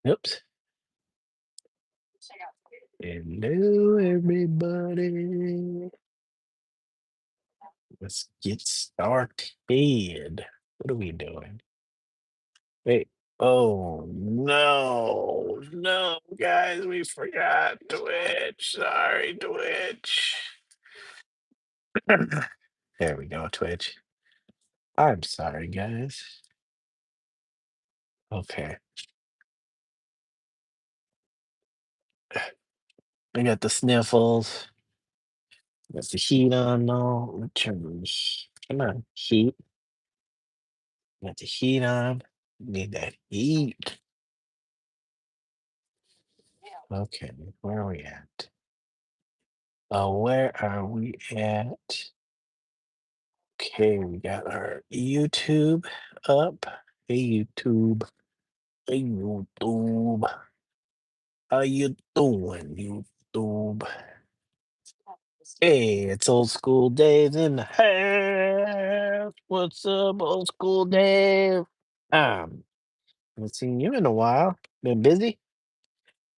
Oops. Hello, everybody. Let's get started. What are we doing? Wait. Oh, no. No, guys, we forgot Twitch. Sorry, Twitch. There we go, Twitch. I'm sorry, guys. Okay. I got the sniffles. Got the heat on now. Come on, heat. Got the heat on. Need that heat. Okay, where are we at? Where are we at? Okay, we got our YouTube up. Hey YouTube. Hey YouTube. How you doing, YouTube? Hey, it's old school Dave in the house. What's up, old school Dave? Haven't seen you in a while. Been busy?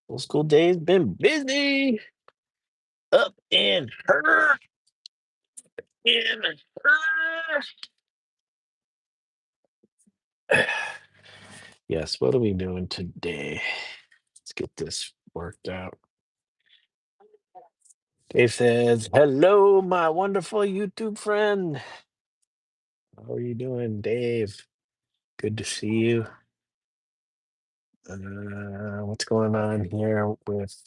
Old school Dave's been busy. Up in her. In her. Yes, what are we doing today? Let's get this worked out. Dave says, hello, my wonderful YouTube friend. How are you doing, Dave? Good to see you. What's going on here with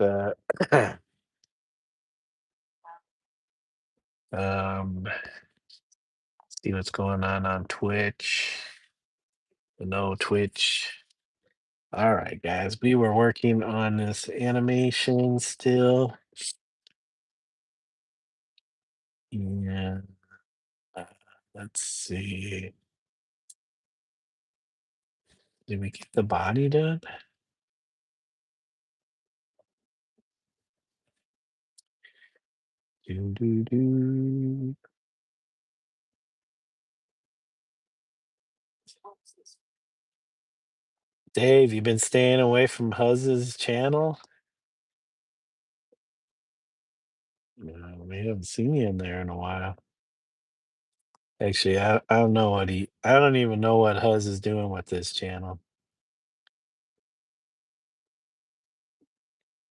um see what's going on Twitch. No Twitch. All right, guys. We were working on this animation still. Yeah. Uh, let's see. Did we get the body done? Do, do, do. Dave, you been staying away from Huzz's channel? We haven't seen you in there in a while. Actually, I don't know I don't even know what Huzz is doing with this channel.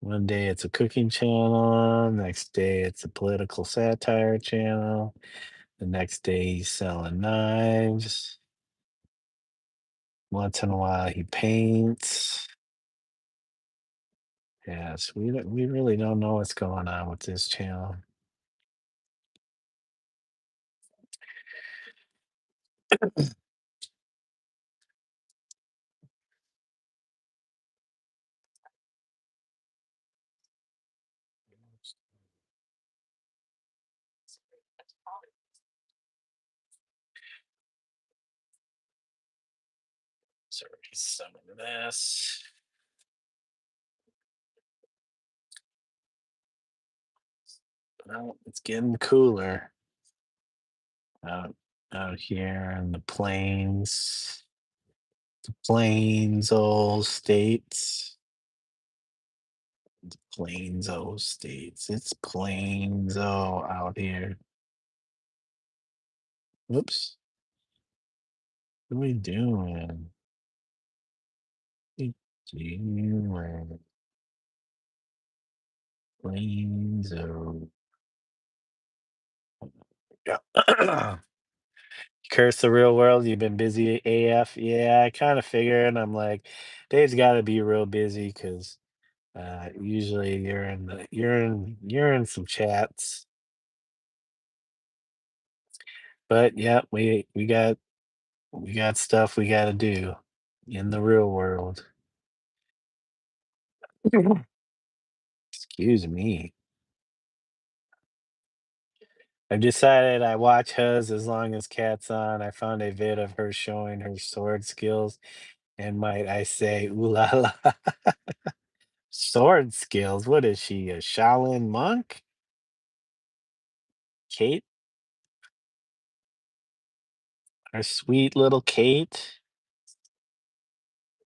One day it's a cooking channel, next day it's a political satire channel, the next day he's selling knives. Once in a while he paints. Yes, we really don't know what's going on with this channel. So some of this. Well, it's getting cooler out out here in the plains, old states. Plains, old states. It's plains, out here. Whoops. What are we doing? What are we doing? Plains, yeah. Curse the real world. You've been busy AF. Yeah, I kind of figured. I'm like, Dave's got to be real busy because usually you're in some chats. But yeah, we got stuff we got to do in the real world. Excuse me. I've decided I watch Huz as long as Cat's on. I found a vid of her showing her sword skills, and might I say, ooh la la. Sword skills. What is she, a Shaolin monk? Kate? Our sweet little Kate?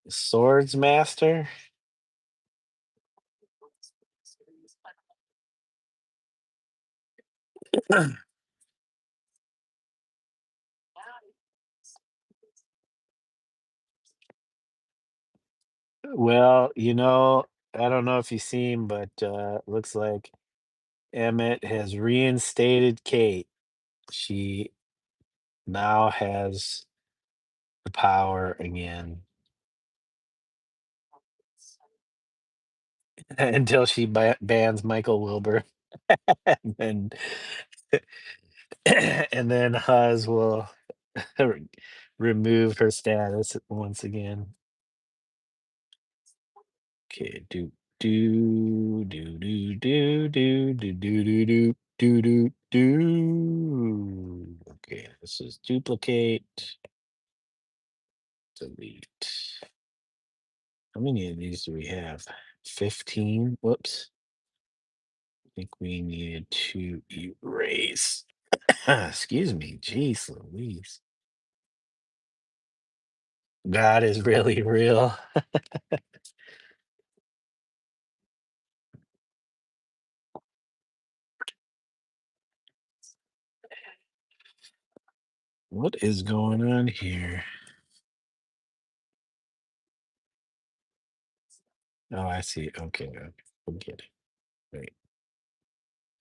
Swords master? Well, I don't know if you've seen, but looks like Emmett has reinstated Kate. She now has the power again until she bans Michael Wilbur, and then and then Huz will remove her status once again. Okay, do. Okay, this is duplicate, delete. How many of these do we have? 15. Whoops. I think we needed to erase. Excuse me. Jeez Louise. God is really real. What is going on here? Oh, I see. Okay, okay. Forget it. Wait.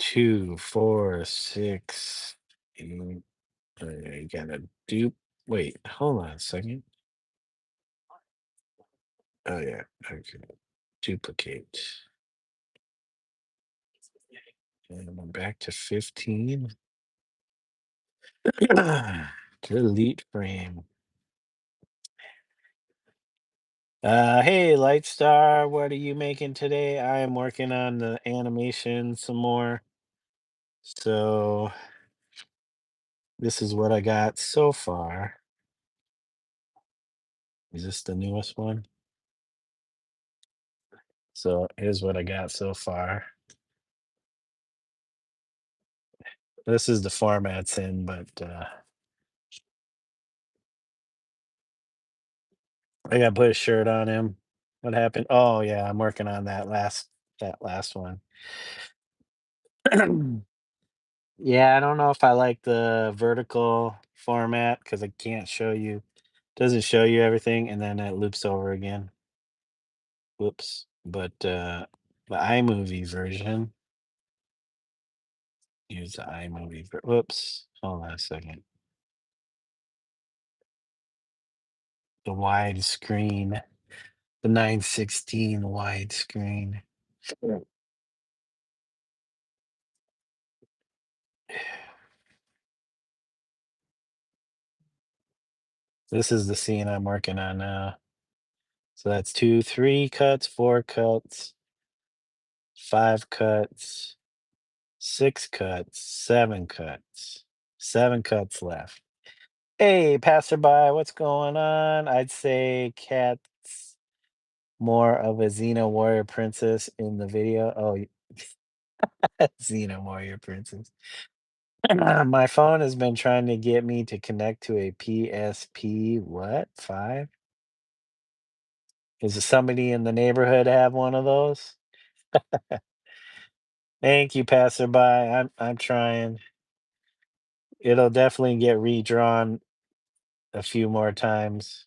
2, 4, 6, 8. I gotta dupe. Wait, hold on a second. Oh yeah. Okay. Duplicate. And I'm back to 15. Delete frame. Hey, Lightstar, what are you making today? I am working on the animation some more. So this is what I got so far. Is this the newest one? So here's what I got so far. This is the format's in, but I gotta put a shirt on him. What happened? Oh yeah, I'm working on that last one. Yeah, I don't know if I like the vertical format because I can't show you, doesn't show you everything, and then it loops over again. Whoops. But the iMovie version, use the iMovie. Whoops. Hold on a second. The widescreen, the 916 widescreen. This is the scene I'm working on now. So that's 2, 3 cuts, 4 cuts, 5 cuts, 6 cuts, 7 cuts, 7 cuts left. Hey, passerby, what's going on? I'd say Cat's more of a Xena warrior princess in the video. Oh, Xena warrior princess. My phone has been trying to get me to connect to a PSP. What? 5? Is somebody in the neighborhood have one of those? Thank you, passerby. I'm trying. It'll definitely get redrawn a few more times.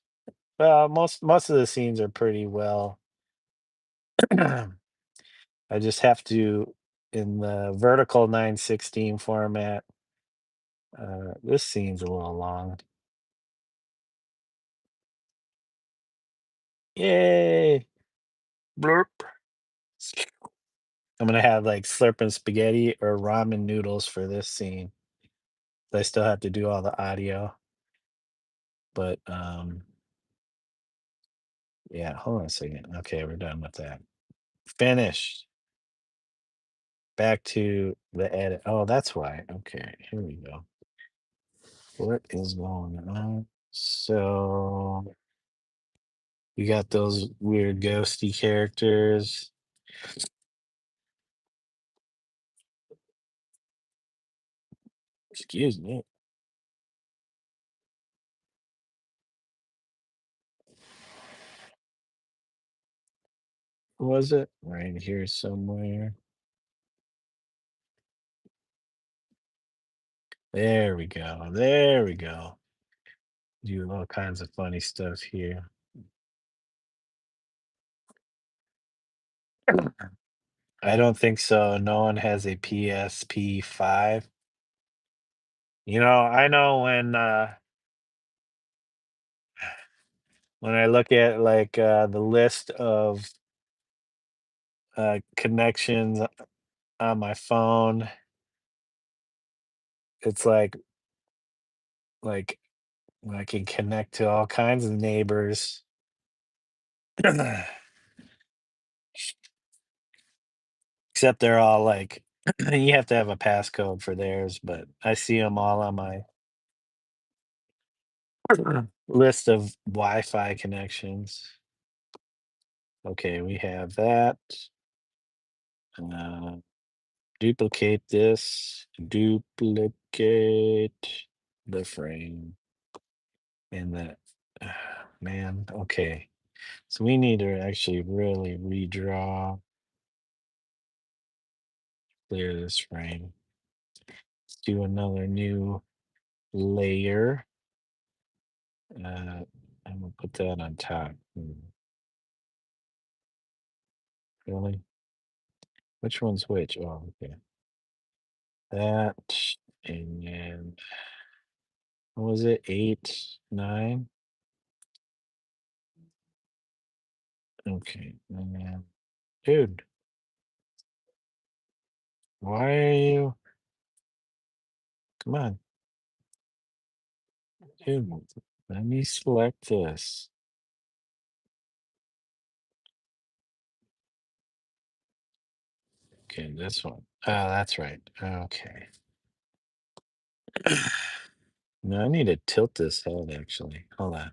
Well, most of the scenes are pretty well. I just have to, in the vertical 916 format. This scene's a little long. Yay! Blurp. I'm gonna have like slurping spaghetti or ramen noodles for this scene. I still have to do all the audio, but yeah. Hold on a second. Okay, we're done with that. Finished. Back to the edit. Oh, that's why. Okay, here we go. What is going on? So you got those weird ghosty characters. Excuse me. Was it right here somewhere? There we go. There we go. Do all kinds of funny stuff here. I don't think so. No one has a PSP 5. I know when I look at like the list of connections on my phone, it's like I can connect to all kinds of neighbors. Except they're all like you have to have a passcode for theirs, but I see them all on my list of Wi-Fi connections. Okay, we have that. Uh, duplicate this. Duplicate the frame. And that, man, okay. So we need to actually really redraw, clear this frame. Let's do another new layer. I'm gonna put that on top. Really? Which one's which? Oh, okay. That, and then what was it? 8, 9. Okay, and then, dude, why are you? Come on, dude. Let me select this. Okay, this one. Oh, that's right. Okay. No, I need to tilt this head actually. Hold on.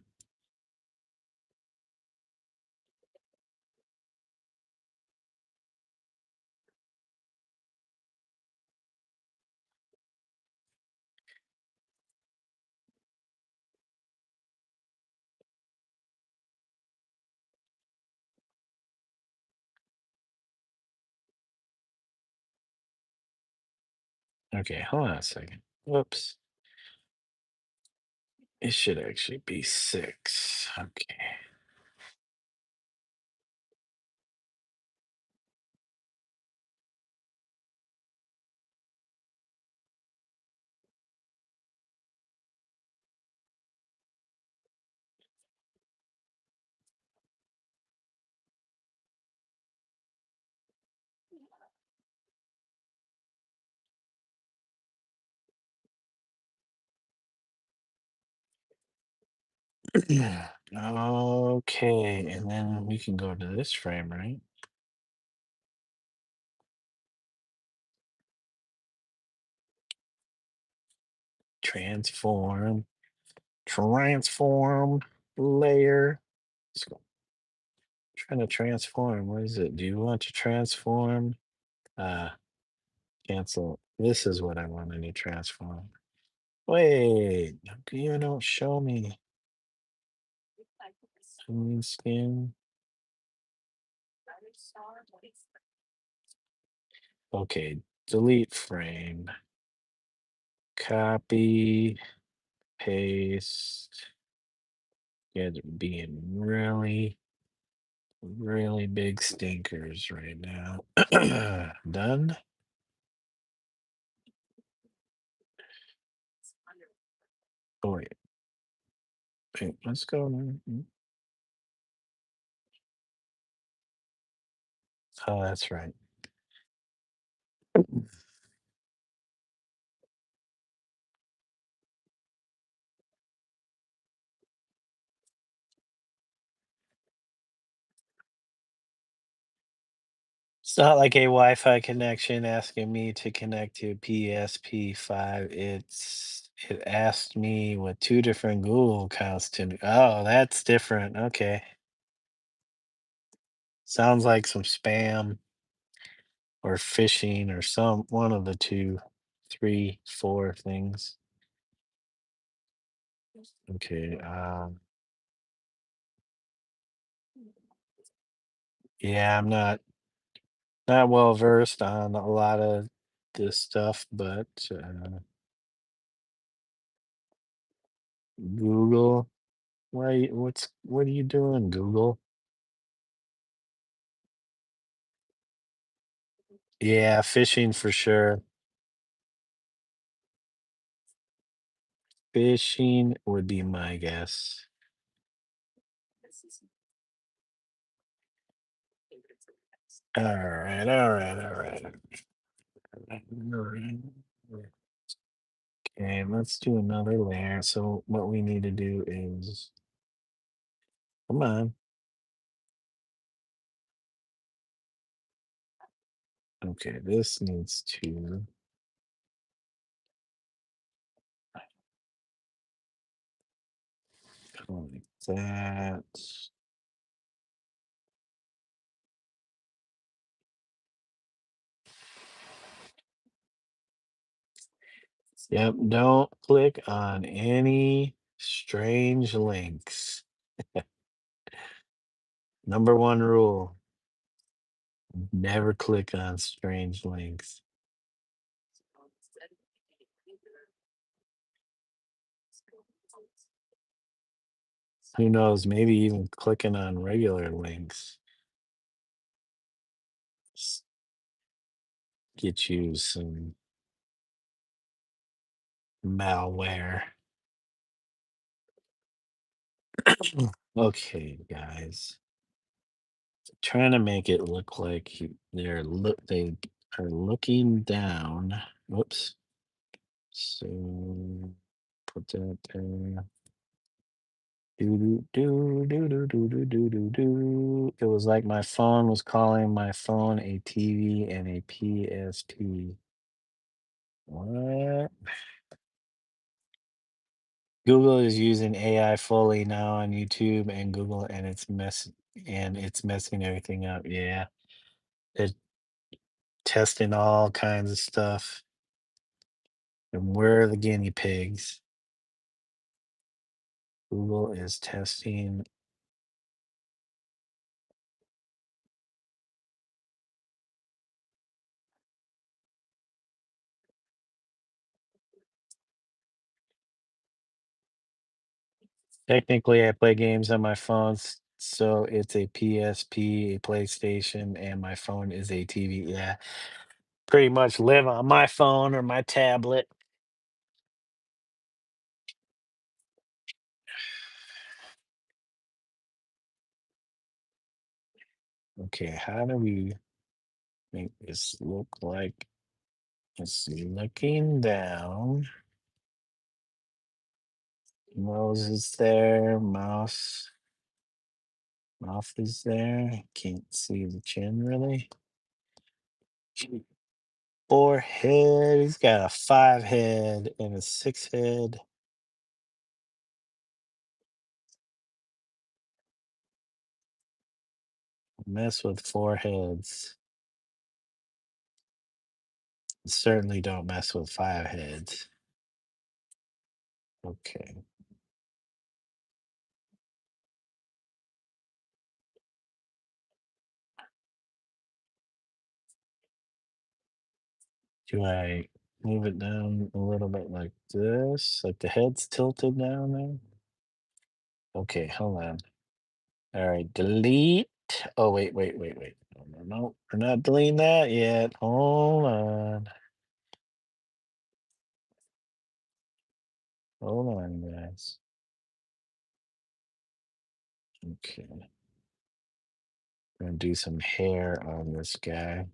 Okay, hold on a second. Whoops. It should actually be 6. Okay. Okay, and then we can go to this frame, right? Transform, transform layer. Trying to transform. What is it? Do you want to transform? Uh, cancel. This is what I wanted to transform. Wait, you don't show me. Green skin. Okay, delete frame. Copy, paste. Yeah, they're being really, really big stinkers right now. Done. Oh, wait, let's go. Oh, that's right. It's not like a Wi-Fi connection asking me to connect to PSP 5. It asked me with two different Google accounts to. Oh, that's different. Okay. Sounds like some spam or phishing or some one of the two, three, four things. Okay. Yeah, I'm not well versed on a lot of this stuff, but Google. What are you doing, Google? Yeah, fishing for sure. Fishing would be my guess. All right, all right, all right. All right. Okay, let's do another layer. So what we need to do is, come on. Okay, this needs to go like that. Yep, don't click on any strange links. Number one rule, never click on strange links. Who knows, maybe even clicking on regular links s- get you some malware. Okay, guys. Trying to make it look like they are looking down. Whoops. So put that there. Do do do do do do do do do. It was like my phone was calling my phone a TV and a PSP. What? Google is using AI fully now on YouTube and Google, and it's messing everything up. Yeah, it's testing all kinds of stuff, and we're the guinea pigs. Google is testing. Technically, I play games on my phones, so it's a PSP, a PlayStation, and my phone is a TV. Yeah, pretty much live on my phone or my tablet. Okay, how do we make this look like it's looking down? Nose is there, mouth is there. Can't see the chin really. Forehead, he's got a 5 head and a 6 head. Mess with foreheads. Certainly don't mess with 5 heads. Okay. Do I move it down a little bit like this? Like the head's tilted down there? Okay, hold on. All right, delete. Oh, wait, wait, wait, wait. No, no, no, we're not deleting that yet. Hold on. Hold on, guys. Okay. Gonna do some hair on this guy.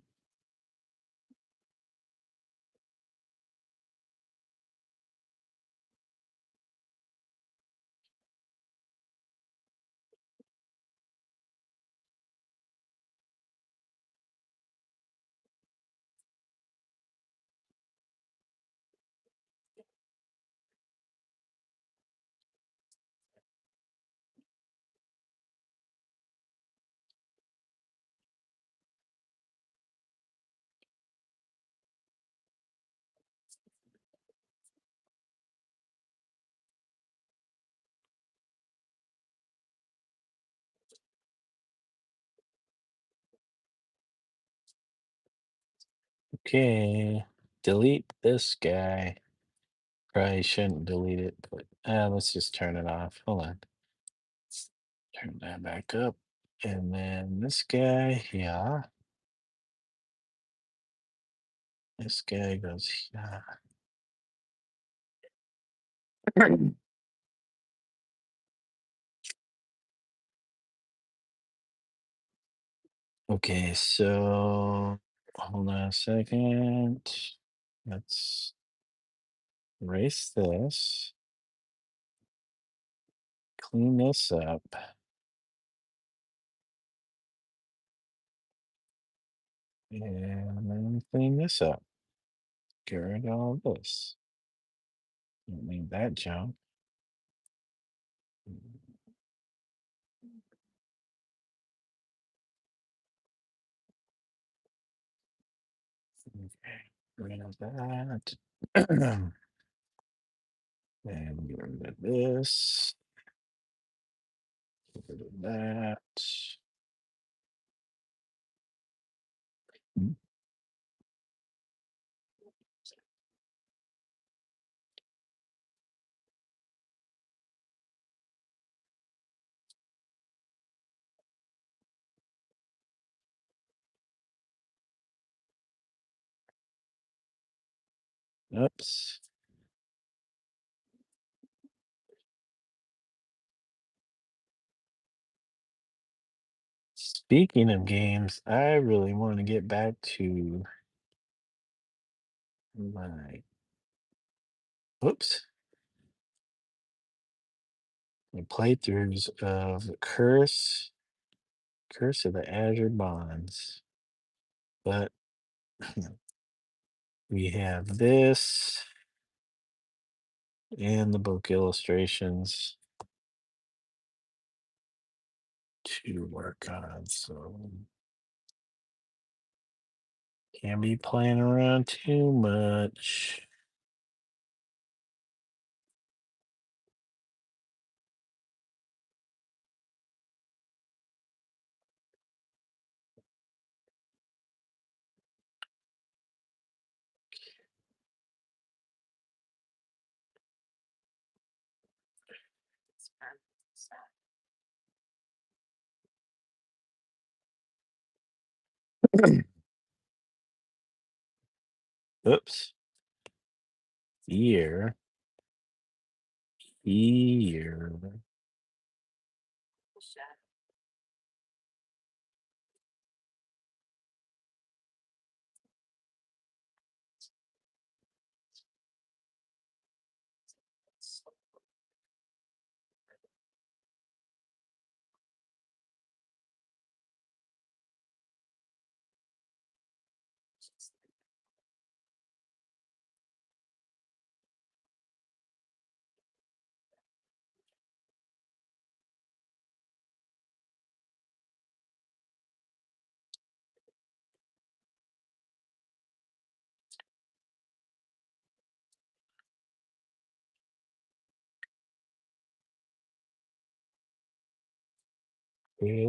Okay. Delete this guy. Probably shouldn't delete it, but let's just turn it off. Hold on. Turn that back up. And then this guy here. This guy goes here. Okay, so hold on a second. Let's erase this. Clean this up. And then clean this up. Get rid of all this. Don't need that junk. Okay, rid of that. And get rid of this. Get rid of that. Mm, Oops. Speaking of games, I really want to get back to my oops. My playthroughs of Curse of the Azure Bonds. But we have this and the book illustrations to work on. So can't be playing around too much. Oops. Here. Here. Hey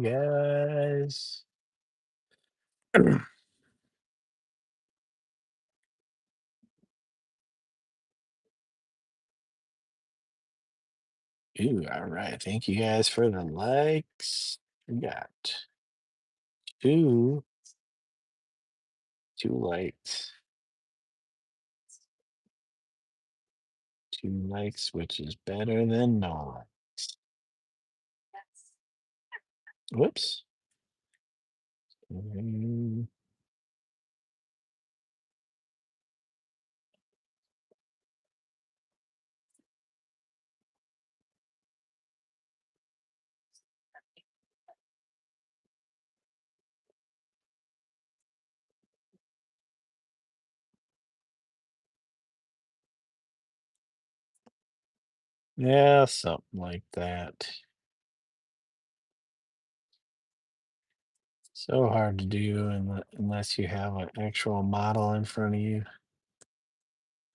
guys. Ooh, all right. Thank you guys for the likes. We got two, two likes, two likes, which is better than no likes. Whoops. Mm, Yeah, something like that. So hard to do unless you have an actual model in front of you.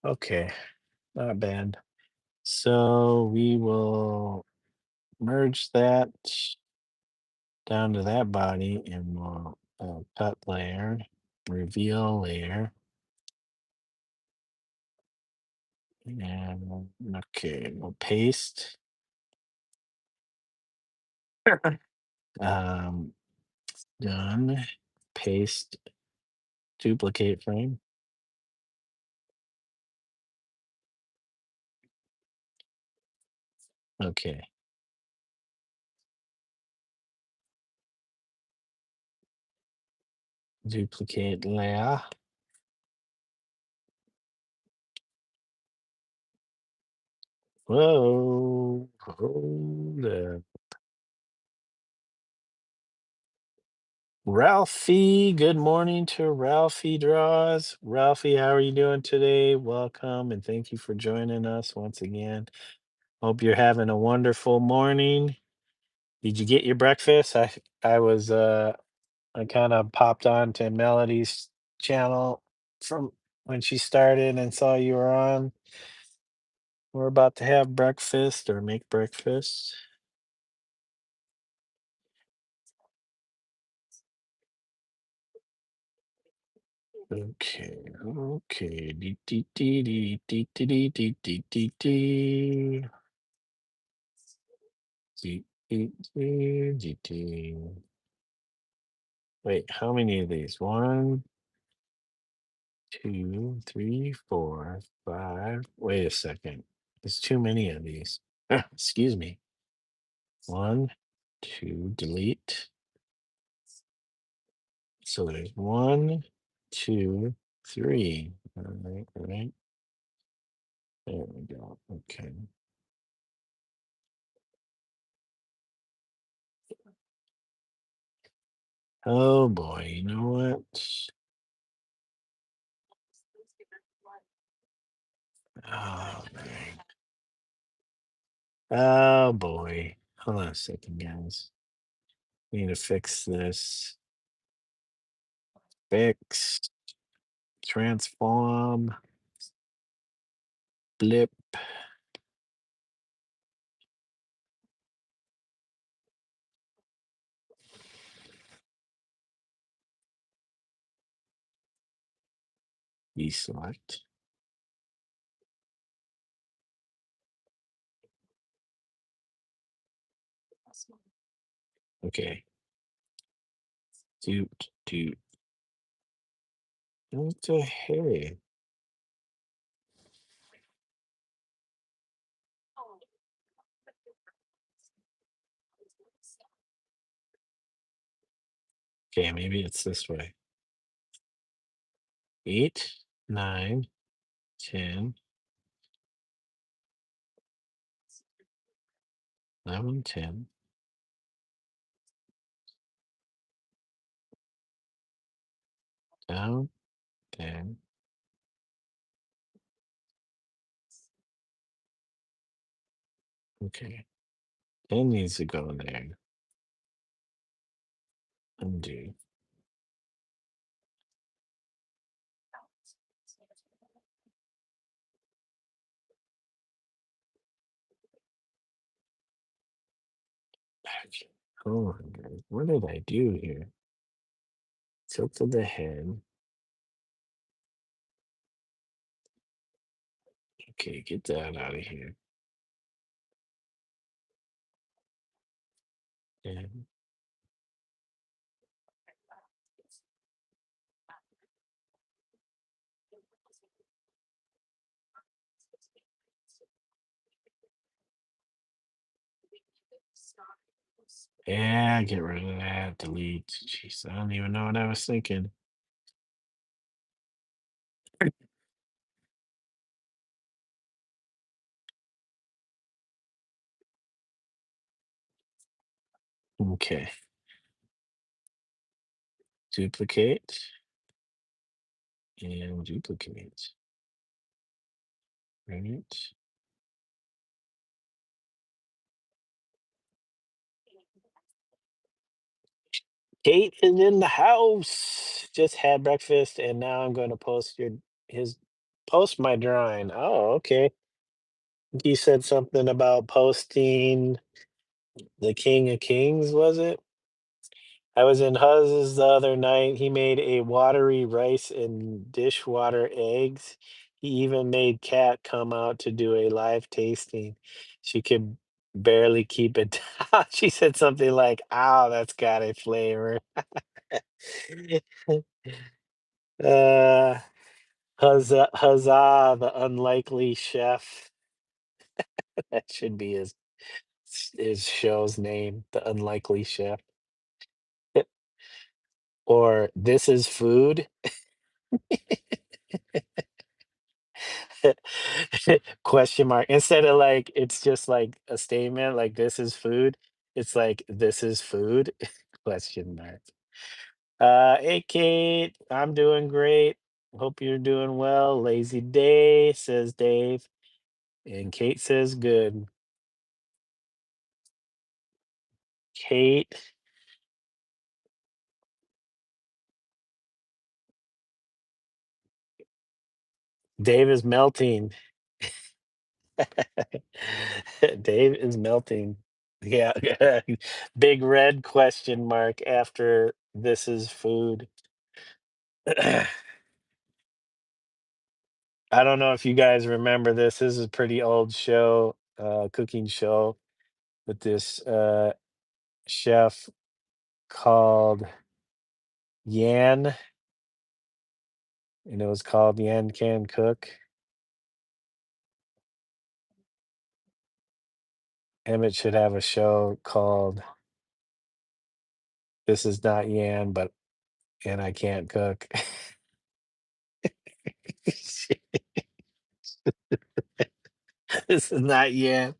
Okay, not bad. So we will merge that down to that body and we'll cut layer, reveal layer. And okay, we'll paste. Um, done. Paste. Duplicate frame. Okay. Duplicate layer. Whoa. Hold up. Ralphie, good morning to Ralphie Draws. Ralphie, how are you doing today? Welcome and thank you for joining us once again. Hope you're having a wonderful morning. Did you get your breakfast? I was I kind of popped on to Melody's channel from when she started and saw you were on. We're about to have breakfast or make breakfast. Okay, okay. Dee, dee, dee, dee, dee, dee, dee, dee, dee, dee, dee. Dee, dee, dee, dee, dee. Wait, how many of these? One, two, three, four, five. Wait a second. There's too many of these. Excuse me. One, two, delete. So there's one, two, three. All right. There we go. Okay. Oh boy, you know what? Oh man. Oh boy. Hold on a second, guys. Need to fix this. Fix. Transform. Blip. Deselect. Okay. Do. What the heck? Okay, maybe it's this way. 8, 9, 10, 11, 10. Down, 10. Okay. 10 needs to go there. Undo. Back. Oh, what did I do here? Tilted the head. Okay, get that out of here. And yeah, get rid of that. Delete. Jeez, I don't even know what I was thinking. Okay. Duplicate and duplicate. Right. Kate is in the house. Just had breakfast and now I'm going to post his post my drawing. Oh, okay. You said something about posting the King of Kings, was it? I was in Huz's the other night. He made a watery rice and dishwater eggs. He even made Kat come out to do a live tasting. She could barely keep it down. She said something like, "Ow, that's got a flavor." Uh, huzzah, the unlikely chef. That should be his show's name, The Unlikely Chef. Or This Is Food. Question mark. Instead of like it's just like a statement like this is food, it's like this is food? Question mark. Hey Kate, I'm doing great. Hope you're doing well. Lazy day, says Dave. And Kate says good. Kate, Dave is melting. Dave is melting. Yeah. Big red question mark after this is food. I don't know if you guys remember this. This is a pretty old show, cooking show with this chef called Yan, and it was called Yan Can Cook. Emmett should have a show called This Is Not Yan, but and I Can't Cook. This is not Yan.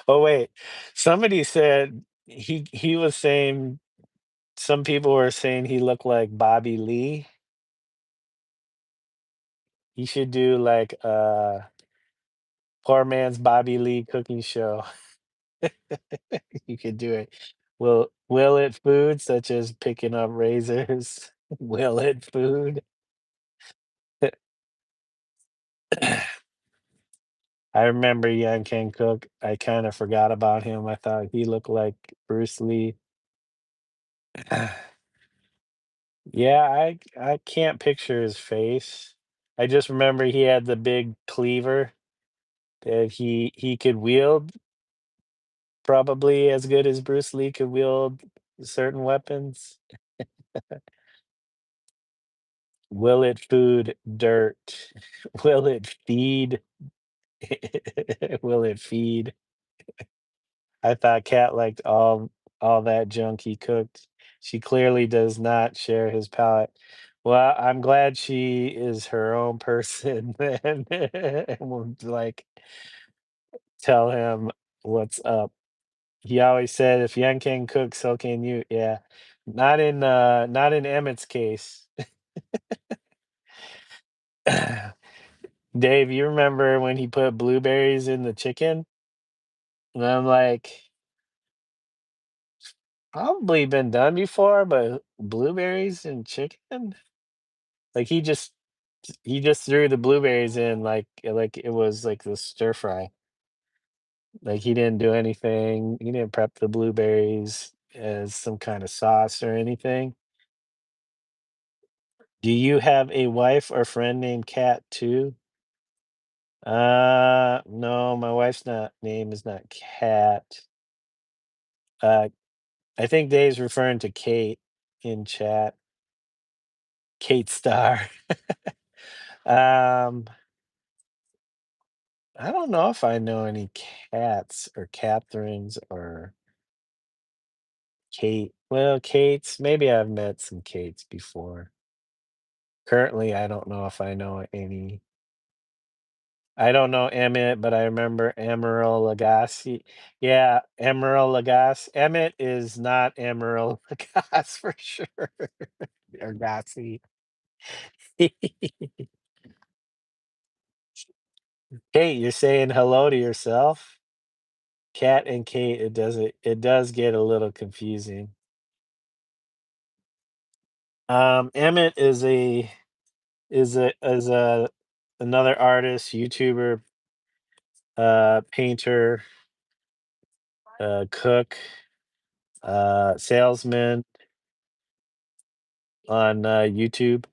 Oh wait, somebody said he was saying some people were saying he looked like Bobby Lee. He should do like poor man's Bobby Lee cooking show. You could do it. Will it food such as picking up razors? Will it food? I remember Young Ken Cook. I kind of forgot about him. I thought he looked like Bruce Lee. Yeah, I can't picture his face. I just remember he had the big cleaver that he could wield probably as good as Bruce Lee could wield certain weapons. Will it food dirt? Will it feed? Will it feed? I thought Kat liked all that junk he cooked. She clearly does not share his palate. Well, I'm glad she is her own person then and will like tell him what's up. He always said if Yan can cook, so can you. Yeah. Not in Emmett's case. Dave, you remember when he put blueberries in the chicken? And I'm like, probably been done before, but blueberries and chicken? Like he just threw the blueberries in like it was like the stir fry. Like he didn't do anything. He didn't prep the blueberries as some kind of sauce or anything. Do you have a wife or friend named Kat too? No, my wife's not name is not Kat. Uh, I think Dave's referring to Kate in chat. Kate Star. Um, I don't know if I know any Cats or Catherines or Kate. Well, Kates, maybe I've met some Kates before. Currently, I don't know if I know any. I don't know Emmett, but I remember Emerald Lagasse. Yeah, Emerald Lagasse. Emmett is not Emerald Lagasse for sure. Or Gassi. Kate, you're saying hello to yourself? Cat and Kate, it does get a little confusing. Emmett is a another artist, YouTuber, painter, cook, salesman on YouTube.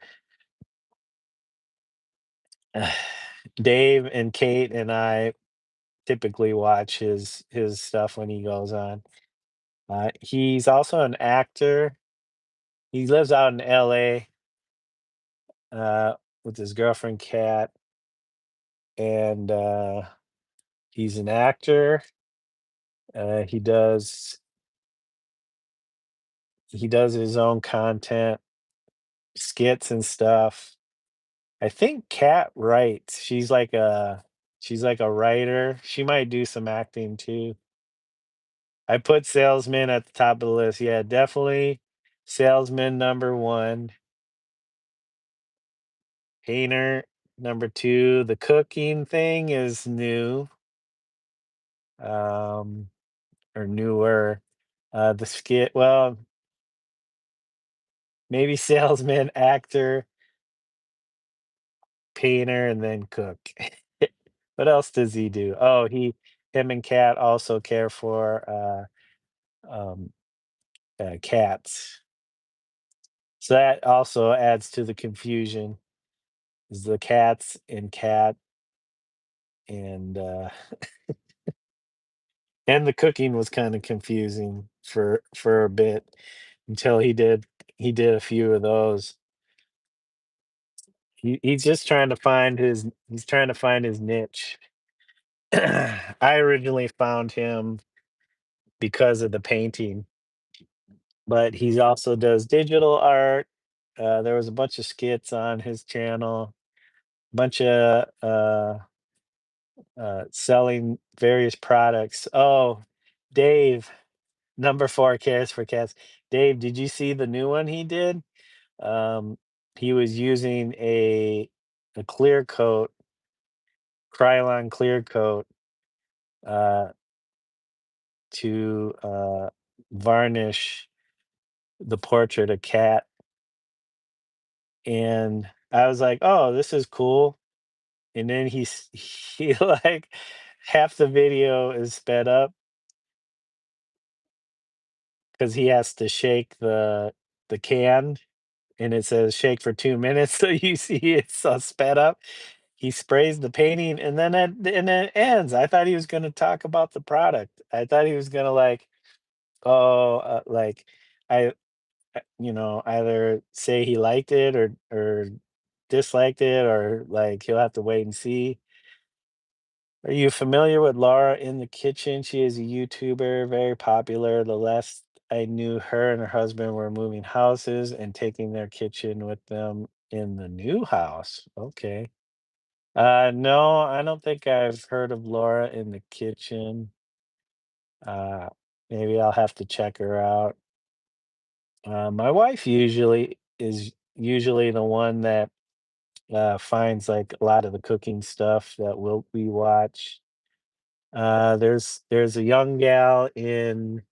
Dave and Kate and I typically watch his stuff when he goes on. He's also an actor. He lives out in LA uh, with his girlfriend Kat, and he's an actor. Uh, he does he does his own content, skits and stuff. I think Kat writes. She's like a writer. She might do some acting too. I put salesman at the top of the list. Yeah, definitely salesman number one, painter number two. The cooking thing is new, um, or newer. The skit, well, maybe salesman, actor, painter, and then cook. What else does he do? Oh, him and Kat also care for um, cats. So that also adds to the confusion. Is the cats and cat and and the cooking was kind of confusing for a bit until he did a few of those. He's just trying to find he's trying to find his niche. I originally found him because of the painting, but he also does digital art. There was a bunch of skits on his channel, bunch of selling various products. Oh, Dave, number four cares for cats. Dave, did you see the new one he did? He was using a clear coat, Krylon clear coat, uh, to varnish the portrait of cat, and I was like, "Oh, this is cool." And then he like half the video is sped up because he has to shake the can, and it says shake for 2 minutes, so you see it's sped up. He sprays the painting, and then it ends. I thought he was going to talk about the product. I thought he was going to like, oh, I, either say he liked it or disliked it, or like he'll have to wait and see. Are you familiar with Laura in the Kitchen? She is a YouTuber, very popular. The last I knew, her and her husband were moving houses and taking their kitchen with them in the new house. Okay. No, I don't think I've heard of Laura in the Kitchen. Uh, Maybe I'll have to check her out. My wife usually the one that finds like a lot of the cooking stuff that we watch. There's a young gal in,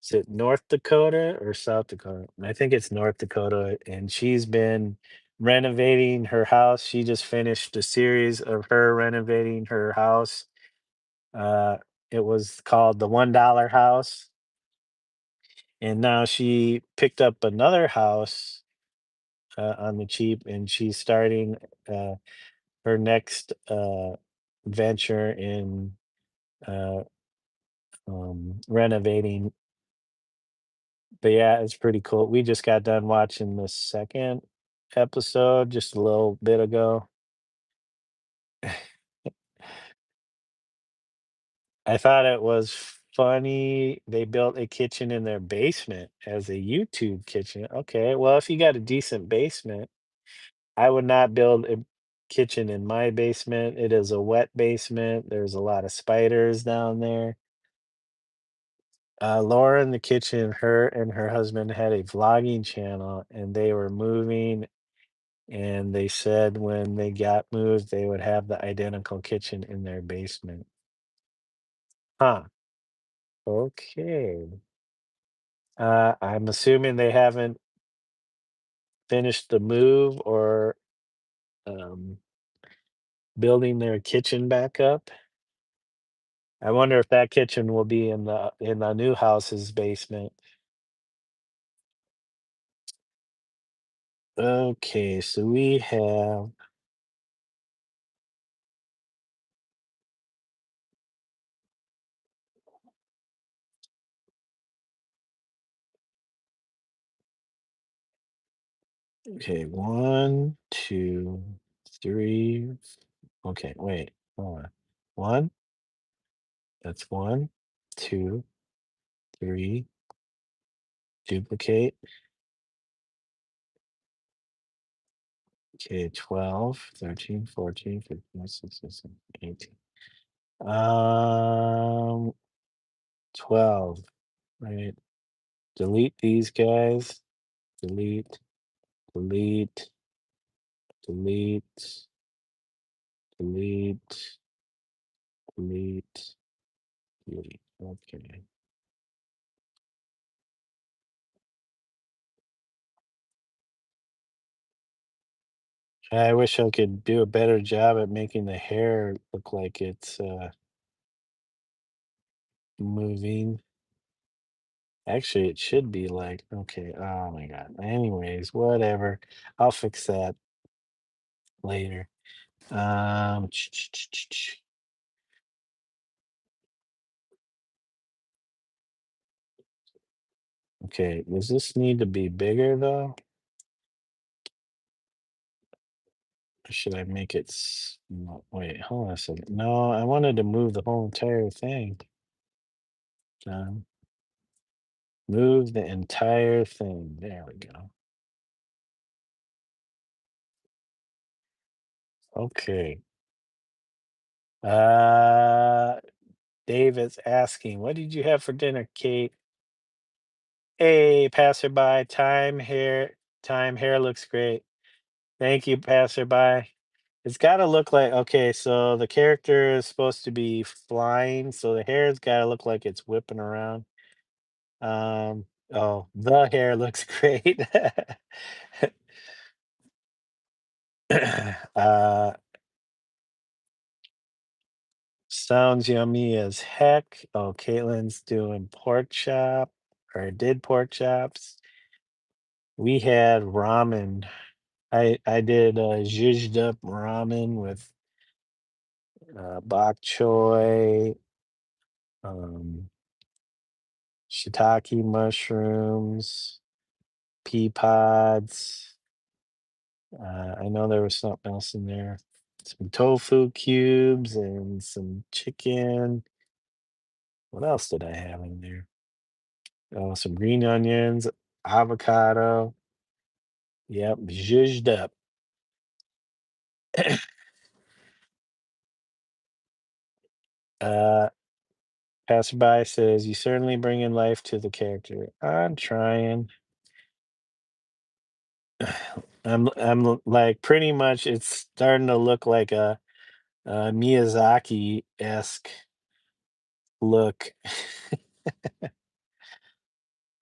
is it North Dakota or South Dakota? I think it's North Dakota, and she's been renovating her house. She just finished a series of her renovating her house. Uh, it was called the $1 house, and now she picked up another house on the cheap, and she's starting uh, her next venture in uh, renovating. But yeah, it's pretty cool. We just got done watching the second episode just a little bit ago. I thought it was funny. They built a kitchen in their basement as a YouTube kitchen. Okay, well, if you got a decent basement, I would not build a kitchen in my basement. It is a wet basement. There's a lot of spiders down there. Laura in the kitchen, her and her husband had a vlogging channel, and they were moving. And they said when they got moved, they would have the identical kitchen in their basement. Huh. Okay. I'm assuming they haven't finished the move or um, building their kitchen back up. I wonder if that kitchen will be in the new house's basement. Okay, so we have Okay, one, two, three. Okay, wait, hold on. One, that's one, two, three, duplicate. Okay, 12, 13, 14, 15, 16, 17, 18. 12, right? Delete these guys. Delete, delete, delete, delete, delete, delete. Okay. I wish I could do a better job at making the hair look like it's moving. Actually, it should be like, okay, oh my God. Anyways, whatever. I'll fix that later. Um, okay, does this need to be bigger though? Or should I make it wait, hold on a second. No, I wanted to move the whole entire thing. Um, move the entire thing. There we go. Okay. Uh Dave is asking, what did you have for dinner, Kate? Hey, passerby, time hair looks great. Thank you, passerby. It's got to look like, okay, so the character is supposed to be flying, so the hair's got to look like it's whipping around. Oh, the hair looks great. uh, sounds yummy as heck. Oh, Caitlin's doing pork chop or did pork chops. We had ramen. I did zhuzhed up ramen with bok choy, um, shiitake mushrooms, pea pods. I know there was something else in there. Some tofu cubes and some chicken. What else did I have in there? Oh, some green onions, avocado. Yep, zhuzhed up. uh, Passerby says, "You certainly bring in life to the character." I'm trying. Like pretty much. It's starting to look like a Miyazaki esque look.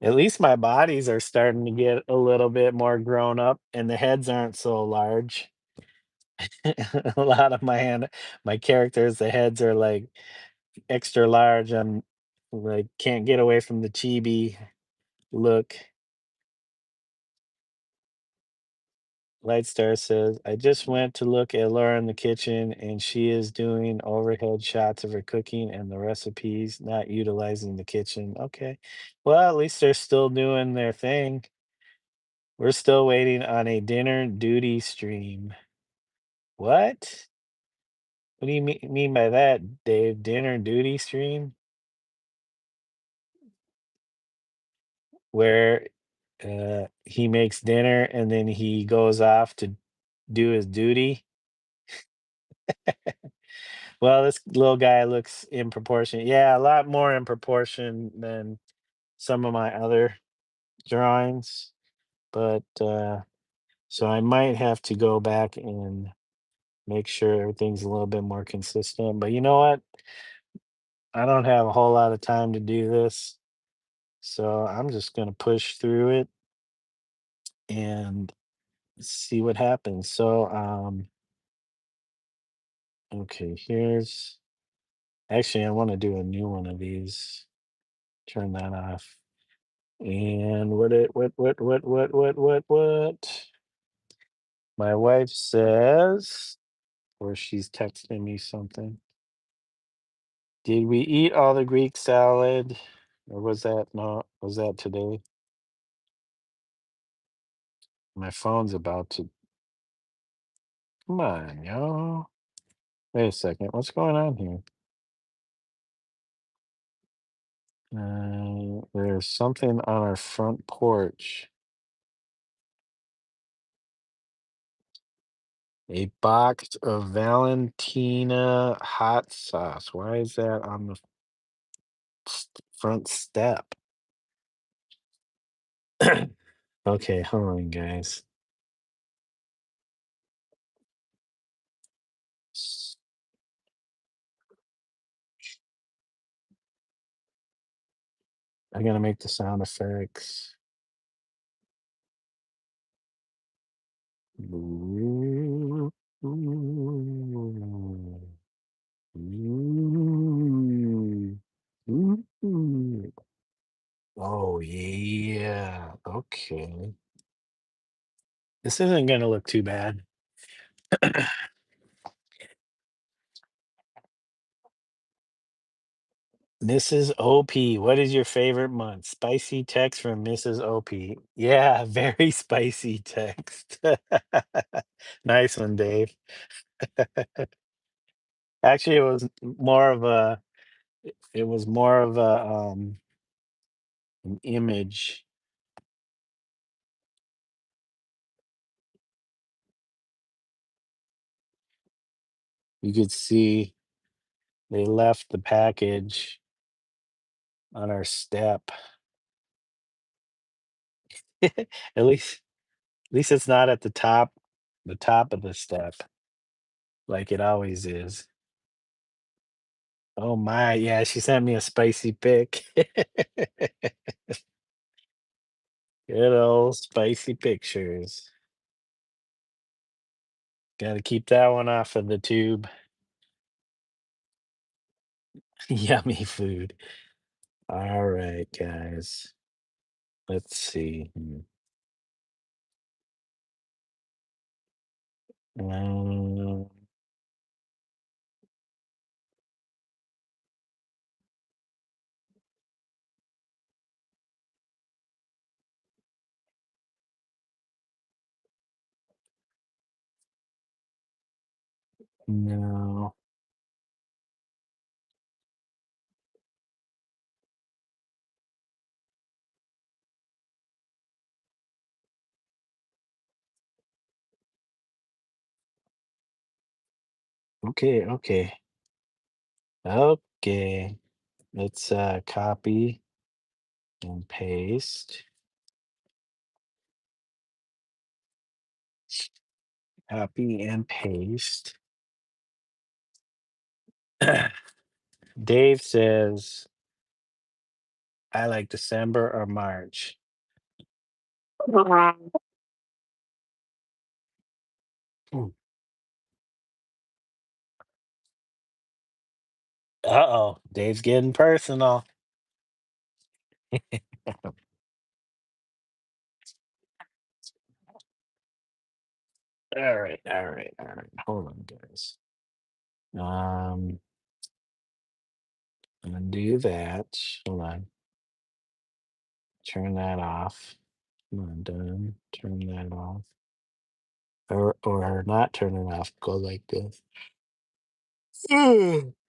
At least my bodies are starting to get a little bit more grown up, and the heads aren't so large. A lot of my characters, the heads are like extra large. I'm like can't get away from the chibi look. Lightstar says, I just went to look at Laura in the kitchen and she is doing overhead shots of her cooking and the recipes, not utilizing the kitchen. Okay. Well, at least they're still doing their thing. We're still waiting on a dinner duty stream. What? What do you mean by that, Dave? Dinner duty stream? Where he makes dinner and then he goes off to do his duty? Well, this little guy looks in proportion. Yeah, a lot more in proportion than some of my other drawings. But so I might have to go back and make sure everything's a little bit more consistent. But you know what? I don't have a whole lot of time to do this. So I'm just going to push through it and see what happens. So, okay, here's actually, I want to do a new one of these. Turn that off. And what? My wife says, or she's texting me something. Did we eat all the Greek salad? Or was that not, was that today? My phone's about to. Come on, y'all. Wait a second. What's going on here? There's something on our front porch. A box of Valentina hot sauce. Why is that on the front step? Okay, hold on, guys. S- I gotta make the sound effects. Ooh, ooh, ooh, ooh. Oh, yeah. Okay. This isn't gonna look too bad. Mrs. OP, what is your favorite month? Spicy text from Mrs. OP. Yeah, very spicy text. Nice one, Dave. Actually, it was more of an image. You could see they left the package on our step. At least it's not at the top of the step like it always is. Oh my, yeah, she sent me a spicy pic. Good old spicy pictures. Gotta keep that one off of the tube. Yummy food. All right, guys. Let's see. Um, no. Okay, okay. Okay. Let's copy and paste. Copy and paste. Dave says, I like December or March. Hmm. Uh-oh, Dave's getting personal. All right. Hold on, guys. Um, I'm gonna do that. Hold on. Turn that off. Come on, done. Turn that off. Or not turn it off. Go like this.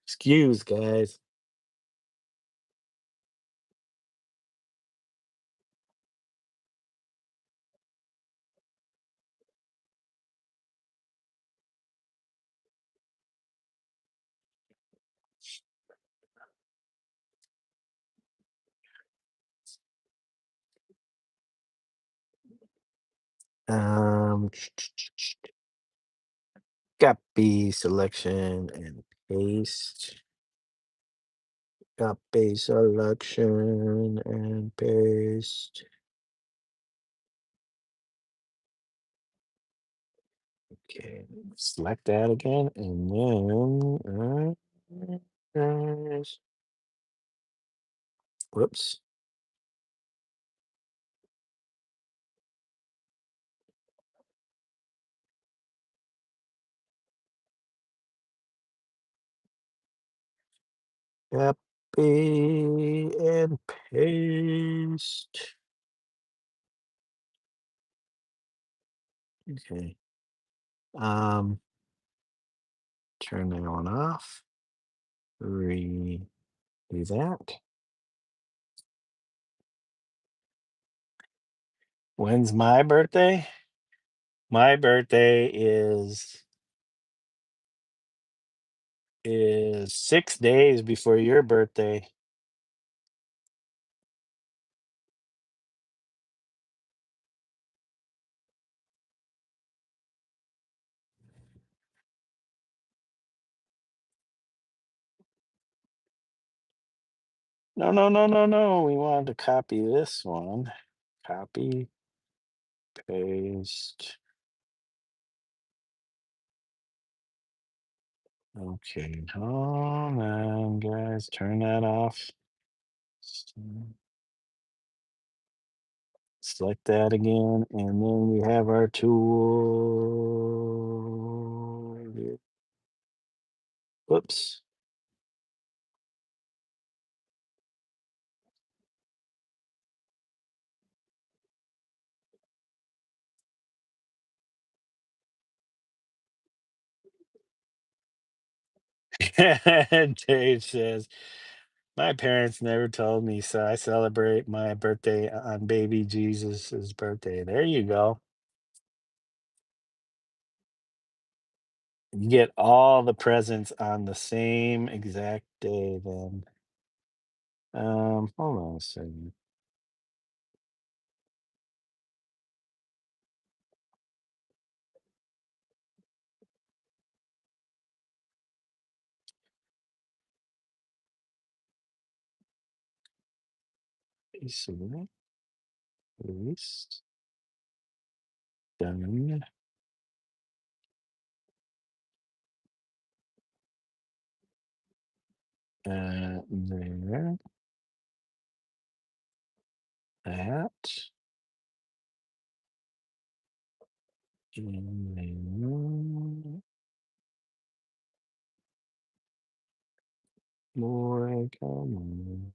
Excuse, guys. Um, copy selection and paste. Copy selection and paste. Okay, select that again, and then whoops. Copy and paste. Okay. Um, Turn that one off. Redo that. When's my birthday? My birthday is 6 days before your birthday. No, no, no, no, no. We wanted to copy this one. Copy, paste. Okay, hold on, guys. Turn that off. S- Select that again, and then we have our tool. Whoops. Dave says, my parents never told me, so I celebrate my birthday on baby Jesus's birthday. There you go. You get all the presents on the same exact day then. Hold on a second. Select, paste, done. There, that, and then more, come on.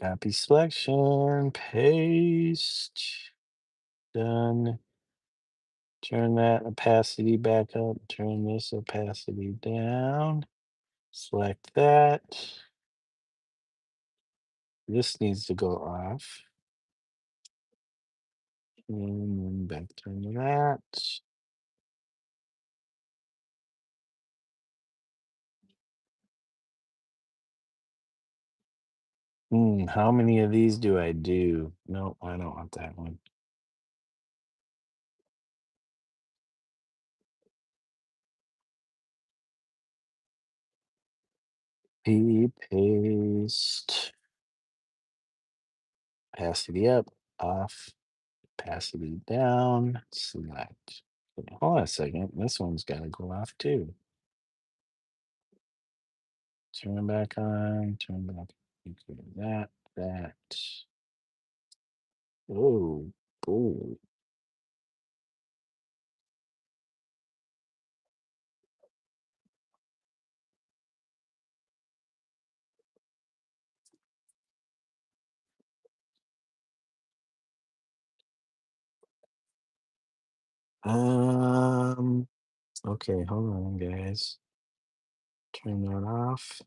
Copy selection, paste, done. Turn that opacity back up, turn this opacity down. Select that. This needs to go off. And then back turn to that. How many of these do I do? No, I don't want that one. P paste. Opacity up, off, opacity down, select. Okay, hold on a second. This one's got to go off too. Turn back on, turn back. Okay, that. Oh, cool. Um, okay, hold on, guys. Turn that off.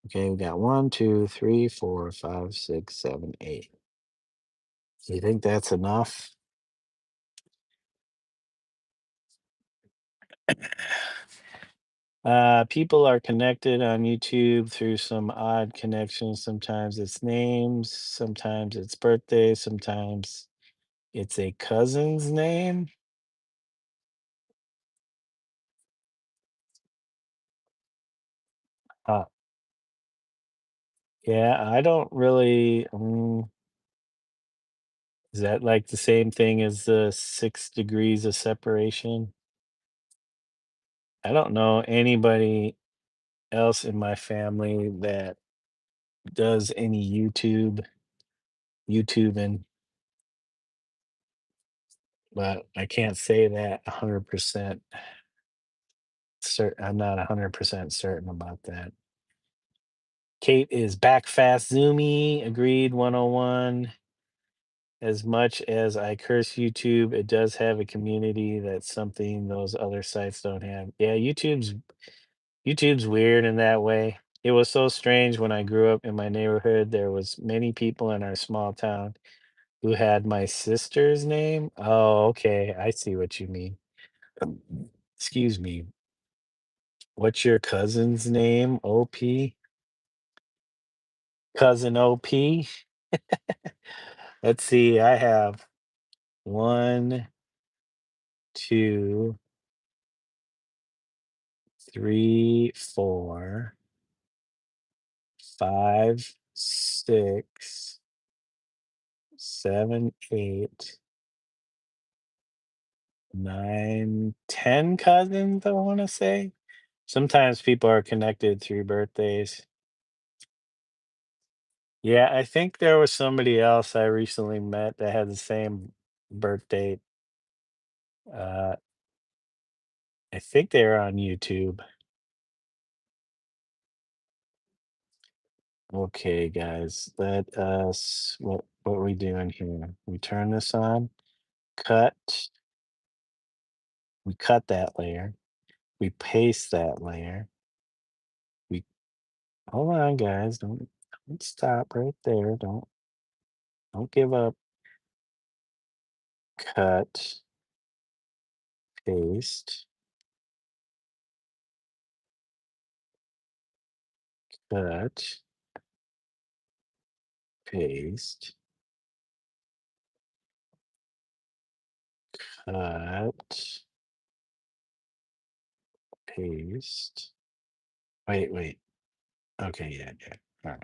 Okay, we got 1, 2, 3, 4, 5, 6, 7, 8. You think that's enough? People are connected on YouTube through some odd connections. Sometimes it's names, sometimes it's birthday, sometimes it's a cousin's name. Uh, yeah, I don't really. Is that like the same thing as the 6 degrees of separation? I don't know anybody else in my family that does any YouTubing, but I can't say that 100% certain. I'm not 100% certain about that. Kate is back fast zoomy. Agreed 101. As much as I curse YouTube, it does have a community. That's something those other sites don't have. Yeah, YouTube's weird in that way. It was so strange when I grew up in my neighborhood. There was many people in our small town who had my sister's name. Oh, okay. I see what you mean. Um, Excuse me. What's your cousin's name? OP? Cousin OP? Let's see. I have one, two, three, four, five, six, seven, eight, nine, 10 cousins, I want to say. Sometimes people are connected through birthdays. Yeah, I think there was somebody else I recently met that had the same birth date. Uh, I think they were on YouTube. Okay, guys, let us, what are we doing here? We turn this on, cut, we cut that layer, we paste that layer, we, hold on, guys, don't stop right there, don't give up. Cut, paste, cut, paste, cut, paste. Wait. Okay, yeah. All right.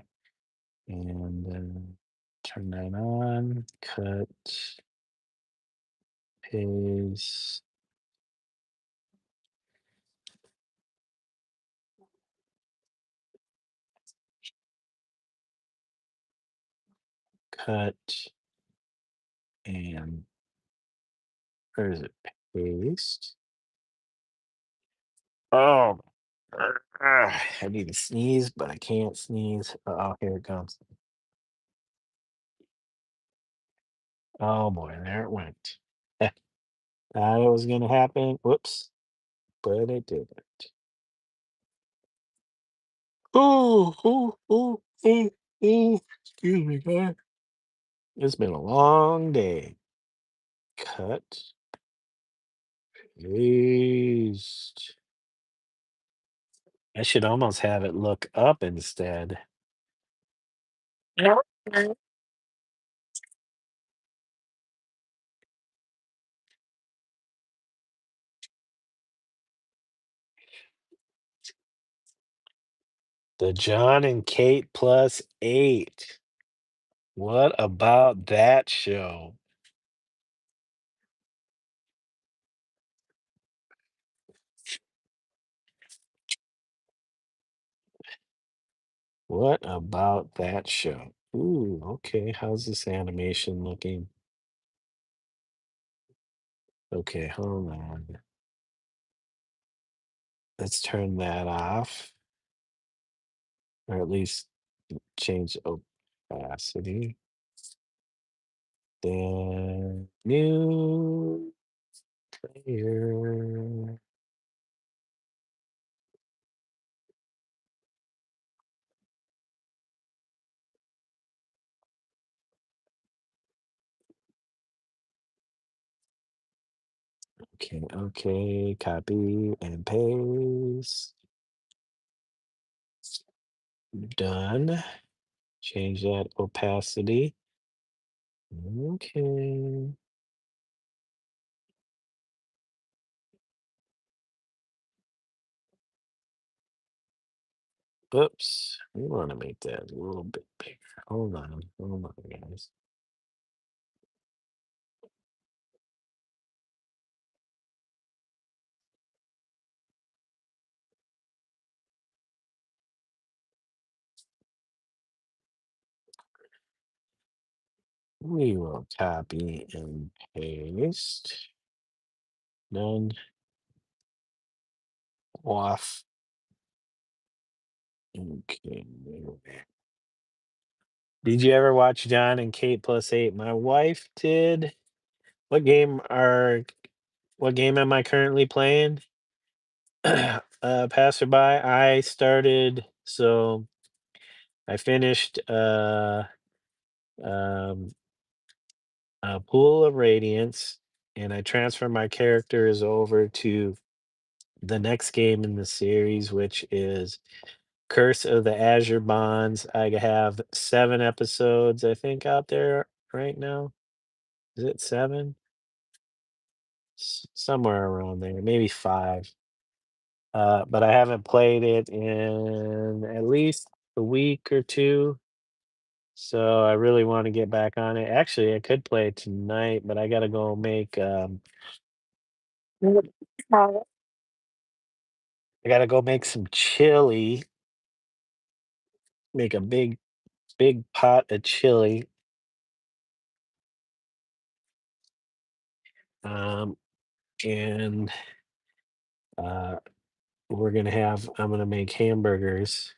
And then turn that on, cut, paste, cut, and where is it? Paste. Oh, I need to sneeze, but I can't sneeze. Oh, here it comes. Oh boy, there it went. Thought it was gonna happen. Whoops, but it didn't. Excuse me, guys. It's been a long day. Cut, paste. I should almost have it look up instead. The John and Kate plus 8. What about that show? What about that show? Ooh, okay. How's this animation looking? Okay, hold on. Let's turn that off, or at least change opacity. Then new player. Okay. Copy and paste. Done. Change that opacity. Okay. Oops. We want to make that a little bit bigger. Hold on, guys. We will copy and paste. Done. Off. Okay. Did you ever watch John and Kate plus 8? My wife did. What game are what game am I currently playing? Passerby. I started so I finished um Pool of Radiance, and I transferred my characters over to the next game in the series, which is Curse of the Azure Bonds. I have 7 episodes, I think, out there right now. Is it 7? Somewhere around there, maybe 5. But I haven't played it in at least a week or 2, so I really want to get back on it. Actually, I could play it tonight, but I gotta go make I gotta go make some chili, make a big pot of chili. Um, and uh, I'm gonna make hamburgers.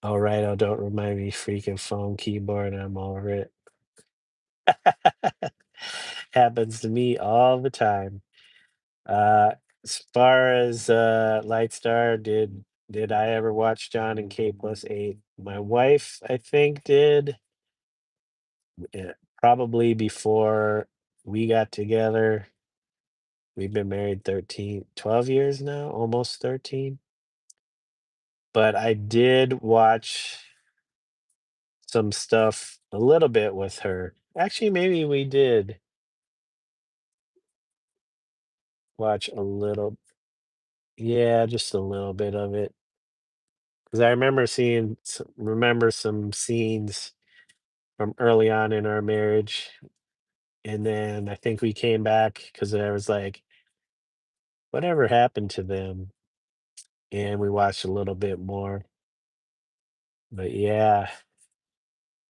All right, oh, don't remind me, freaking phone keyboard. I'm over it. Happens to me all the time. Uh, as far as Lightstar, did I ever watch John and Kate plus 8? My wife, I think, did. Probably before we got together. We've been married 12 years now, almost 13. But I did watch some stuff a little bit with her. Actually, maybe we did watch a little, yeah, just a little bit of it. Because I remember some scenes from early on in our marriage. And then I think we came back because I was like, whatever happened to them? And we watched a little bit more. But yeah,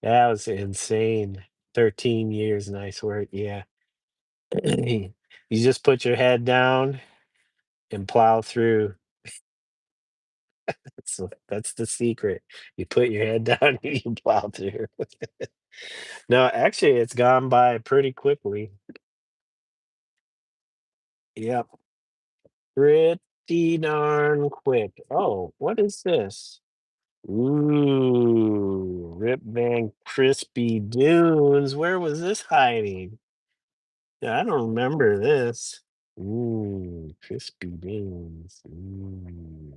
that was insane. 13 years, nice work. Yeah. You just put your head down and plow through. That's the secret. You put your head down and you plow through. No, actually, it's gone by pretty quickly. Yep, pretty darn quick. Oh, what is this? Ooh, Rip Van Crispy Dunes. Where was this hiding? Yeah, I don't remember this. Ooh, crispy beans. Ooh.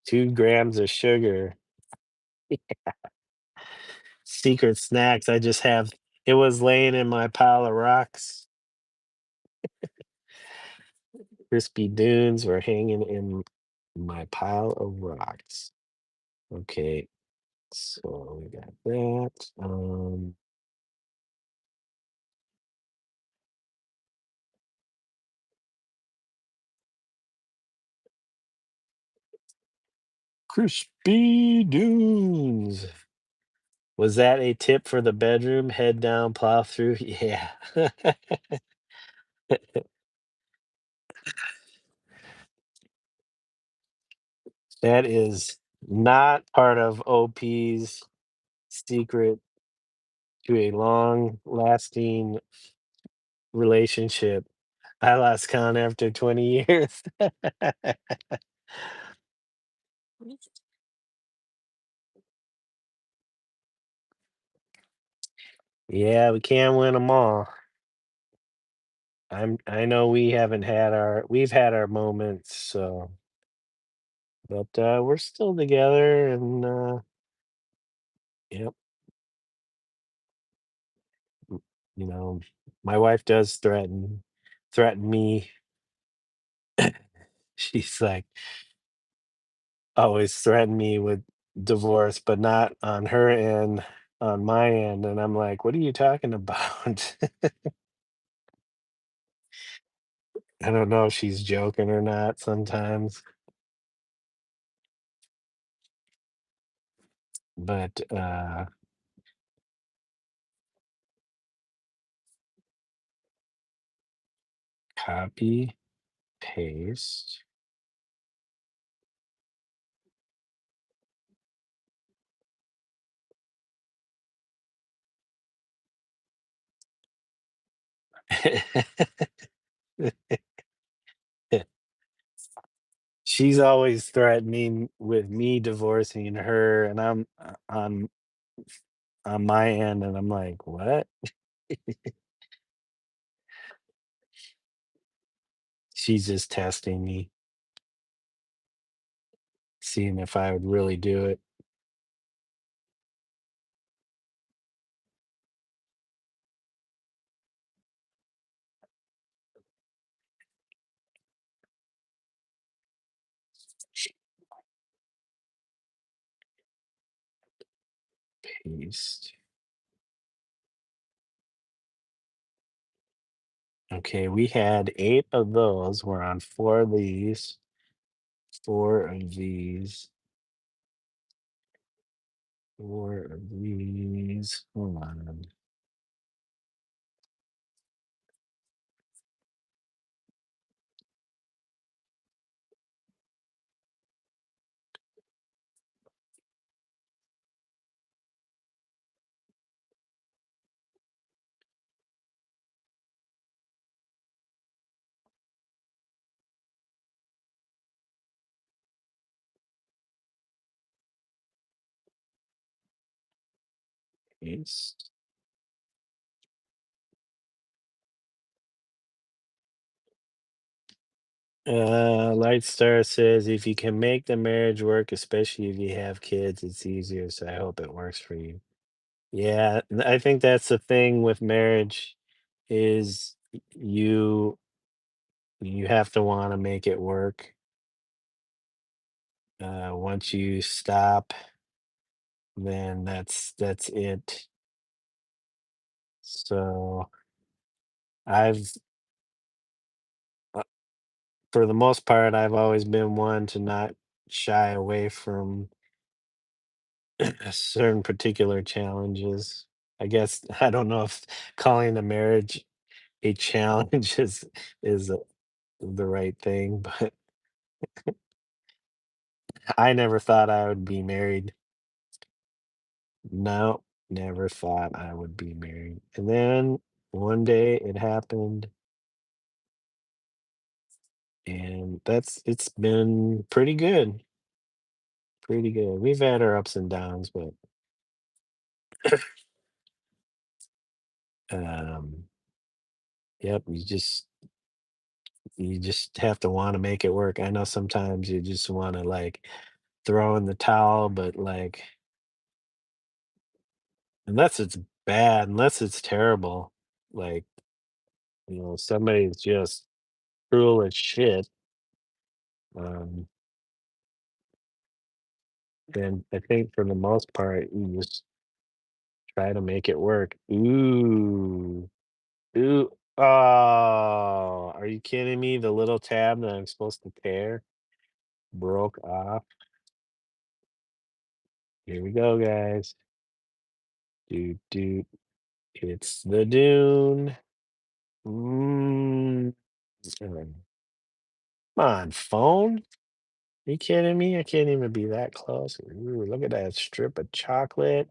2 grams of sugar. Secret snacks. I just have it was laying in my pile of rocks. Crispy dunes were hanging in my pile of rocks. Okay, so we got that. Crispy dunes. Was that a tip for the bedroom? Head down, plow through. Yeah. That is not part of OP's secret to a long lasting relationship. I lost count after 20 years. Yeah, we can't win them all. I know we've had our moments, so but we're still together and yep, m- you know, my wife does threaten me. She's like always threaten me with divorce, but not on her end, on my end. And I'm like, what are you talking about? I don't know if she's joking or not sometimes, but copy, paste. She's always threatening with me divorcing her, and I'm on my end, and I'm like, "What?" She's just testing me, seeing if I would really do it. Paste. Okay, we had 8 of those. We're on 4 of these, 4 of these, 4 of these. Hold on. Paste. Light Star says, "If you can make the marriage work, especially if you have kids, it's easier, so I hope it works for you." Yeah, I think that's the thing with marriage is you have to wanna make it work. Once you stop, then that's it. So, I've uh, for the most part, I've always been one to not shy away from certain particular challenges. I guess I don't know if calling a marriage a challenge is the right thing, but I never thought I would be married. No, never thought I would be married. And then one day it happened, and it's been pretty good. Pretty good. We've had our ups and downs, but um yep, you just have to want to make it work. I know sometimes you just want to like throw in the towel, but like unless it's bad, unless it's terrible, like somebody's just cruel as shit, um, then I think for the most part you just try to make it work. Ooh, ooh, oh, are you kidding me? The little tab that I'm supposed to tear broke off. Here we go, guys. Do. It's the Dune. Mm. Come on, phone. Are you kidding me? I can't even be that close. Ooh, look at that strip of chocolate.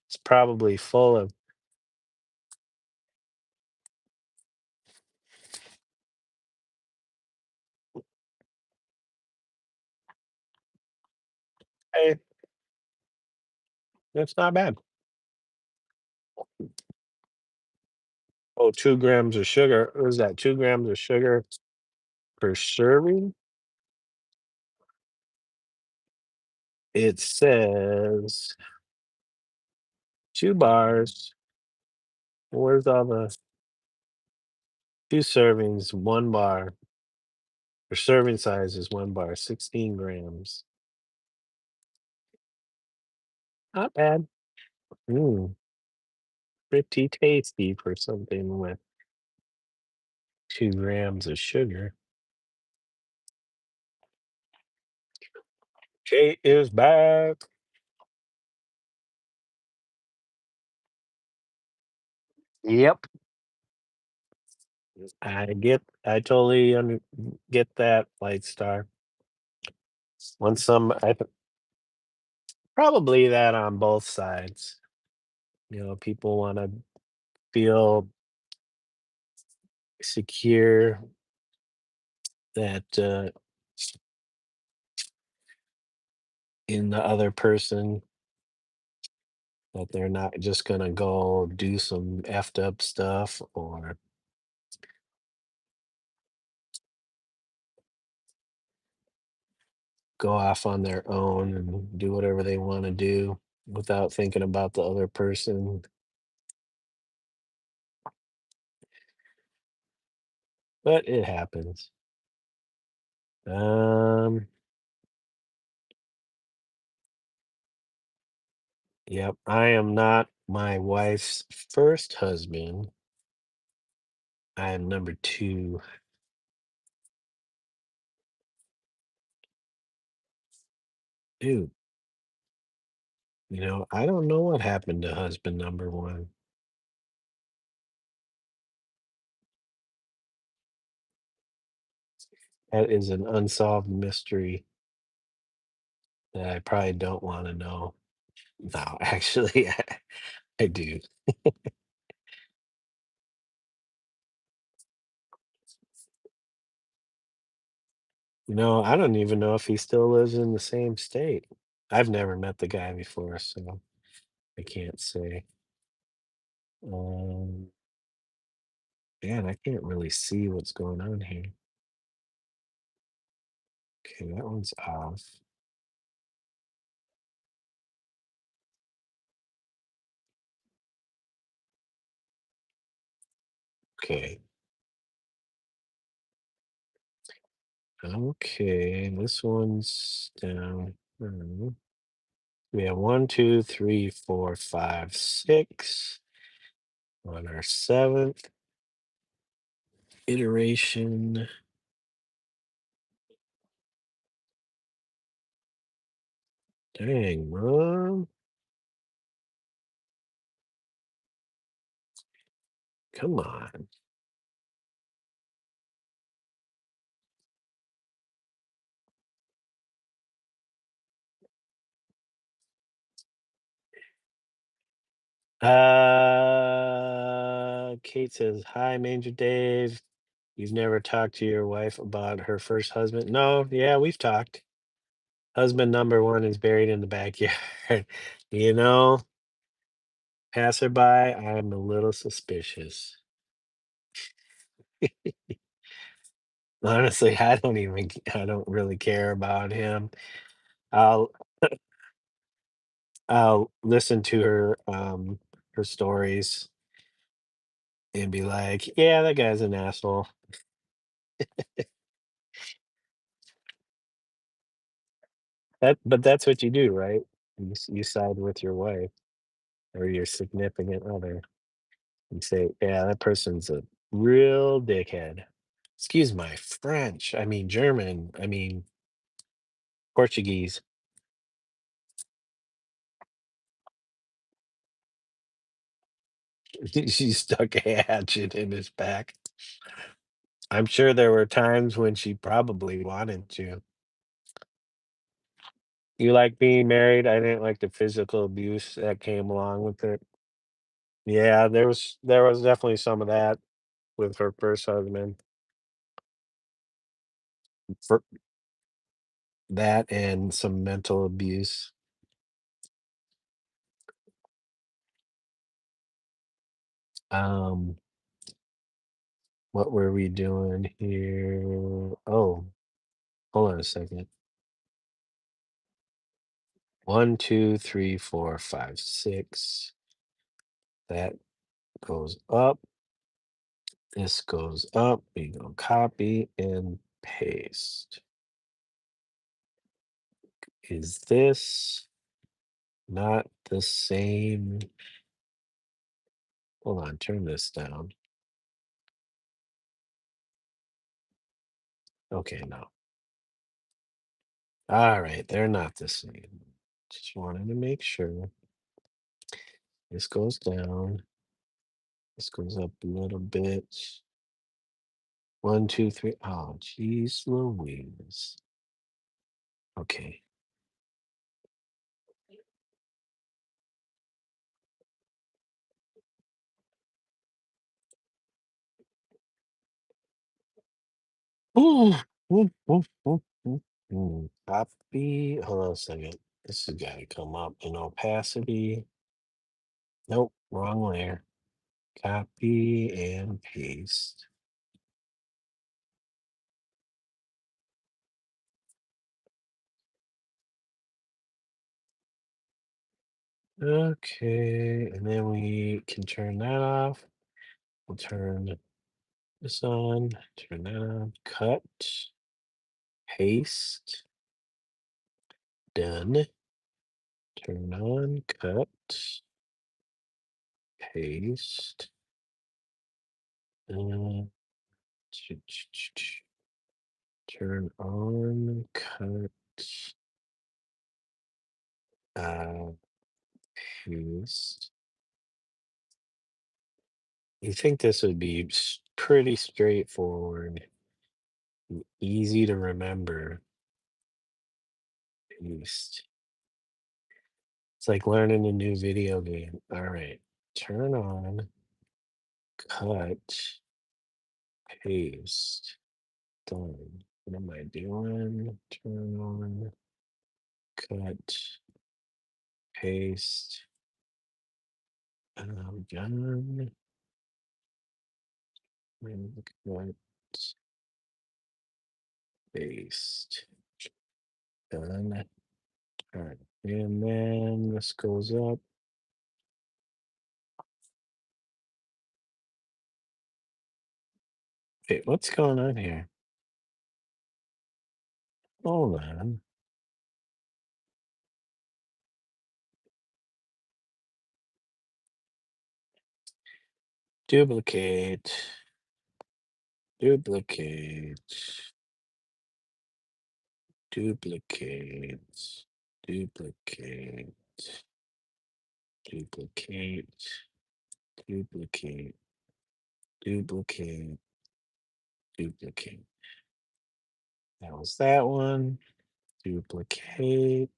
It's probably full of. Hey, that's not bad. Oh, 2 grams of sugar. What is that? 2 grams of sugar per serving? It says 2 bars. Where's all the 2 servings, 1 bar? The serving size is 1 bar, 16 grams. Not bad. Mm, pretty tasty for something with 2 grams of sugar. Kate is back. Yep. I totally get that, Light Star. When probably that on both sides. People want to feel secure that in the other person, that they're not just gonna go do some effed up stuff or go off on their own and do whatever they want to do without thinking about the other person. But it happens. Um, yep, I am not my wife's first husband. I am number two. Dude, I don't know what happened to husband number one. That is an unsolved mystery that I probably don't want to know. No, actually, I do. I don't even know if he still lives in the same state. I've never met the guy before, so I can't say. Um, Man, I can't really see what's going on here. Okay, that one's off. Okay. Okay, this one's down. We have one, two, three, four, five, six on our seventh iteration. Dang, Mom. Come on. Kate says, "Hi, Major Dave. You've never talked to your wife about her first husband?" No, yeah, we've talked. Husband number one is buried in the backyard. You know, passerby, I'm a little suspicious. Honestly, I don't really care about him. I'll I'll listen to her stories and be like, "Yeah, that guy's an asshole." But that's what you do, right? You side with your wife or your significant other and say, "Yeah, that person's a real dickhead." Excuse my French. I mean German. I mean Portuguese. She stuck a hatchet in his back. I'm sure there were times when she probably wanted to. You like being married? I didn't like the physical abuse that came along with it. Yeah, there was definitely some of that with her first husband. For that and some mental abuse. Um, what were we doing here? Oh, hold on a second. One, two, three, four, five, six. That goes up. This goes up. We go copy and paste. Is this not the same? Hold on, turn this down. Okay, no. All right, they're not the same. Just wanted to make sure. This goes down. This goes up a little bit. One, two, three. Oh, geez, Louise. Okay. Ooh, ooh, ooh, ooh, ooh, ooh. Copy. Hold on a second. This has got to come up in opacity. Nope, wrong layer. Copy and paste. Okay, and then we can turn that off. We'll turn this on, turn that on, cut, paste, done. Turn on, cut, paste, uh, turn on, cut, uh, paste. You think this would be pretty straightforward, and easy to remember. Paste. It's like learning a new video game. All right. Turn on, cut, paste. Done. What am I doing? Turn on, cut, paste. Done. And cut, paste. Done. All right. And then this goes up. Wait, what's going on here? Hold on. Duplicate. Duplicate. Duplicate. Duplicate. Duplicate. Duplicate. Duplicate. Duplicate. That was that one. Duplicate.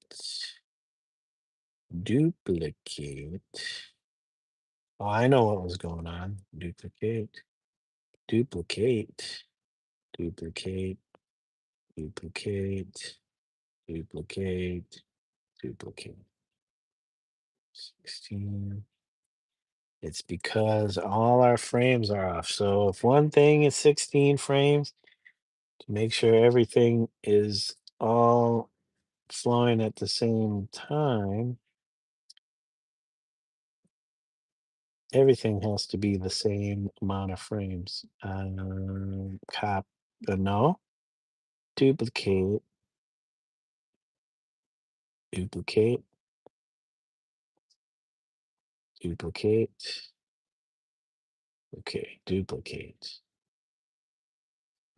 Duplicate. Oh, I know what was going on. Duplicate. Duplicate. Duplicate. Duplicate. Duplicate. Duplicate. 16. It's because all our frames are off. So if one thing is 16 frames, to make sure everything is all flowing at the same time, everything has to be the same amount of frames. No, duplicate, duplicate, duplicate. Okay, duplicate.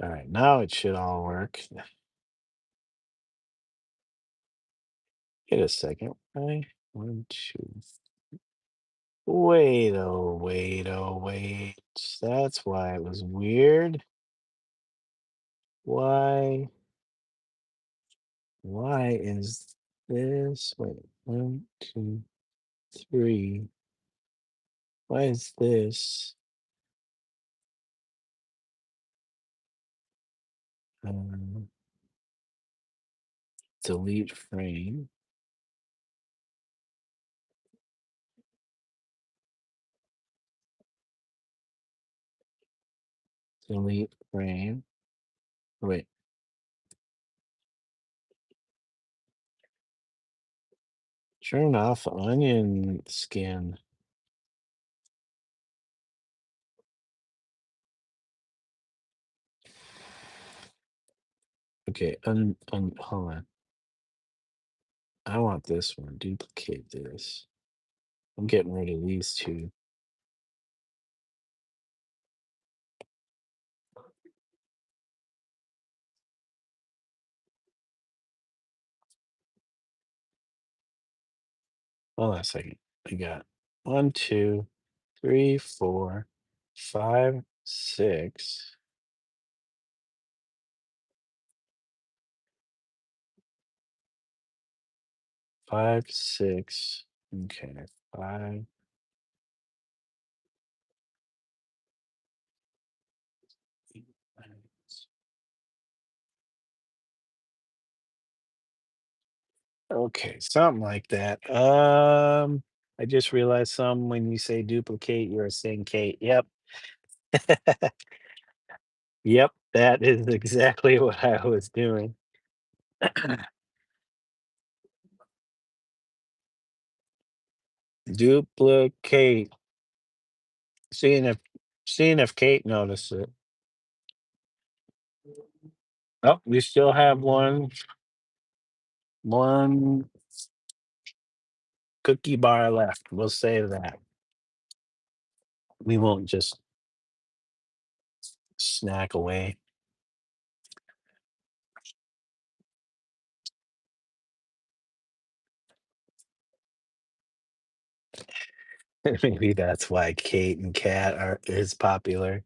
All right, now it should all work. Get a second, right? One, two. Wait, oh, wait, oh, wait. That's why it was weird. Why? Why is this? Wait, one, two, three. Why is this? Um, delete frame. Delete frame. Wait, turn off onion skin. Okay, hold on. I want this one. Duplicate this. I'm getting rid of these two. Hold on a second. I got one, two, three, four, five, six. Five, six. Okay, five. Eight, nine, Okay, something like that. I just realized some when you say duplicate, you're saying Kate. Yep. Yep, that is exactly what I was doing. Duplicate. Seeing if seeing if Kate noticed it. Oh, we still have one cookie bar left. We'll save that. We won't just snack away. Maybe that's why Kate and Cat are is popular.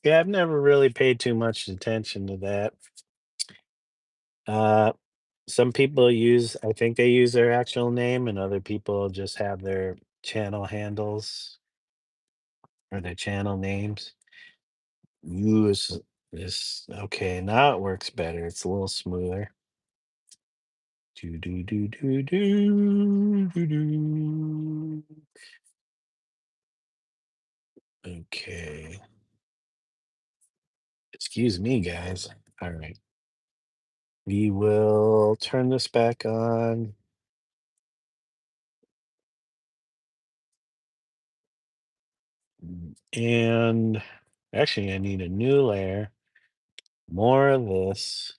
Yeah, I've never really paid too much attention to that. Uh, some people use, I think they use their actual name, and other people just have their channel handles or their channel names. Use this. Okay, now it works better. It's a little smoother. Do do do do do do do. Okay. Excuse me, guys. All right. We will turn this back on. And actually, I need a new layer. More of this.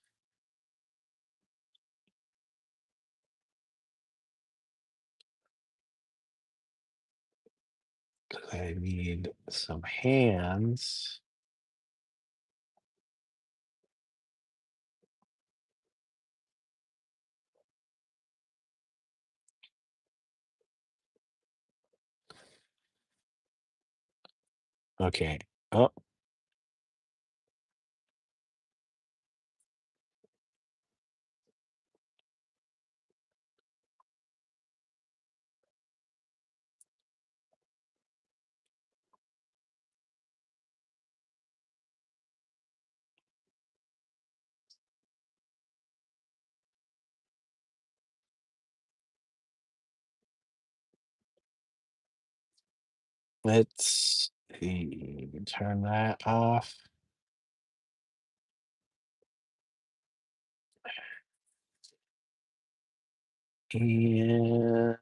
'Cause I need some hands. Okay. Oh, let's see. Turn that off. And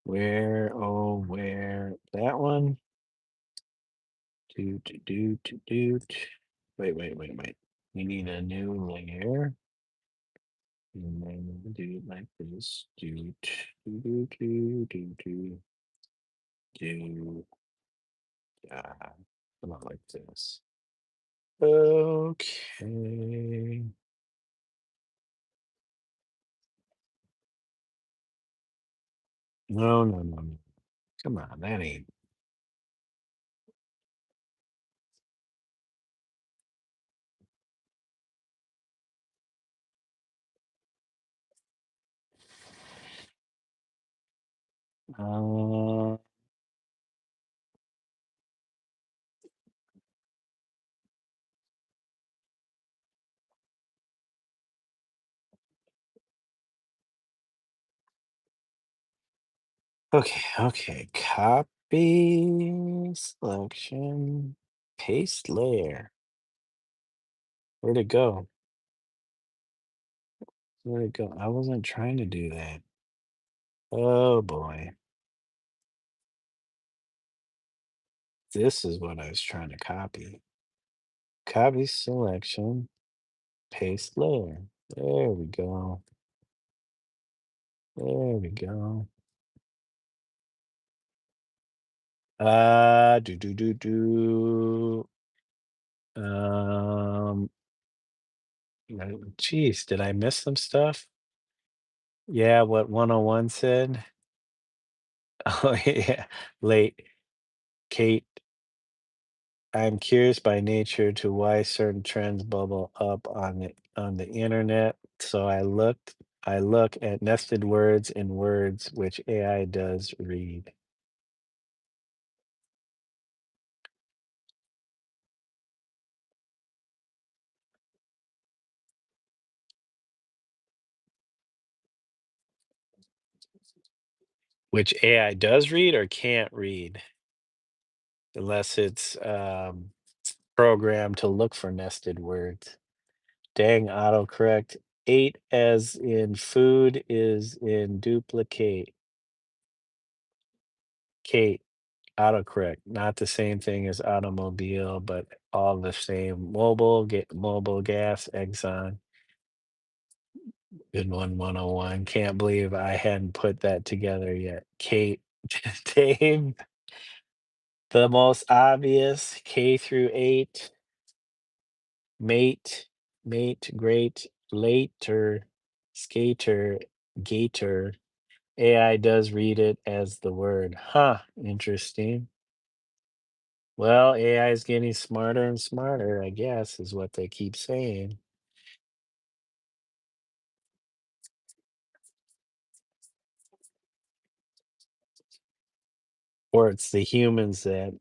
where, oh, where? That one? Do. Wait. We need a new layer. And then do it like this. Do. Do. Come on, like this. Okay. No. Come on, that ain't. Uh, okay. Copy selection, paste layer. Where'd it go? Where'd it go? I wasn't trying to do that. Oh boy. This is what I was trying to copy. Copy selection, paste layer. There we go. There we go. Do. Um, Geez, did I miss some stuff? Yeah, what 101 said? Oh, yeah. Late. Kate, I'm curious by nature to why certain trends bubble up on the internet. So I look at nested words in words which AI does read. Which AI does read or can't read unless it's programmed to look for nested words. Dang autocorrect. Eight as in food is in duplicate. Kate, autocorrect. Not the same thing as automobile, but all the same. Mobile, get mobile gas, Exxon. Good one, 101. Can't believe I hadn't put that together yet. Kate, Dave, the most obvious K through 8, mate, mate, great, later, skater, gator. AI does read it as the word. Huh, interesting. Well, AI is getting smarter and smarter, I guess, is what they keep saying. Or it's the humans that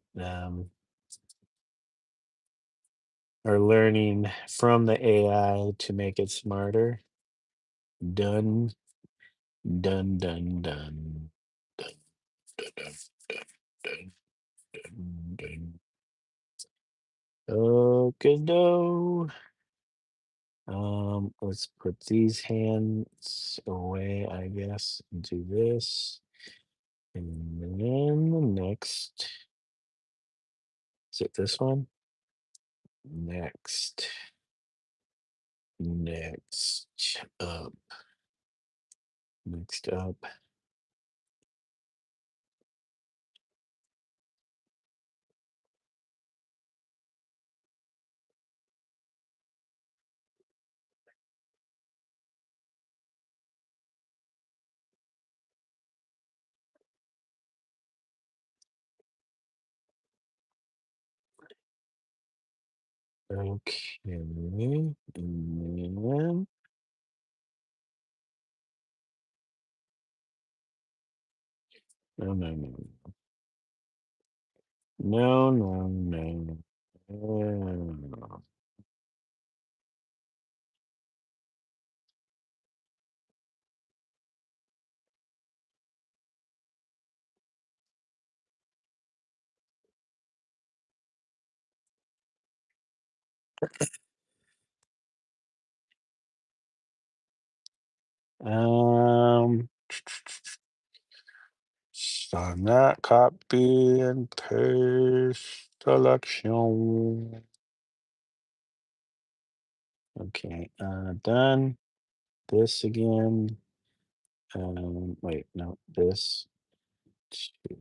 are learning from the AI to make it smarter. Done, done, done, done. Done, done, done, done, done, done. Okay, no. Let's put these hands away, I guess, and do this. And then the next, is it this one? Next, next up, next up. Okay, and then, no, no, no, no, no, no, no. So not copy and paste selection. Okay, done. This again. Wait, no, this. Two.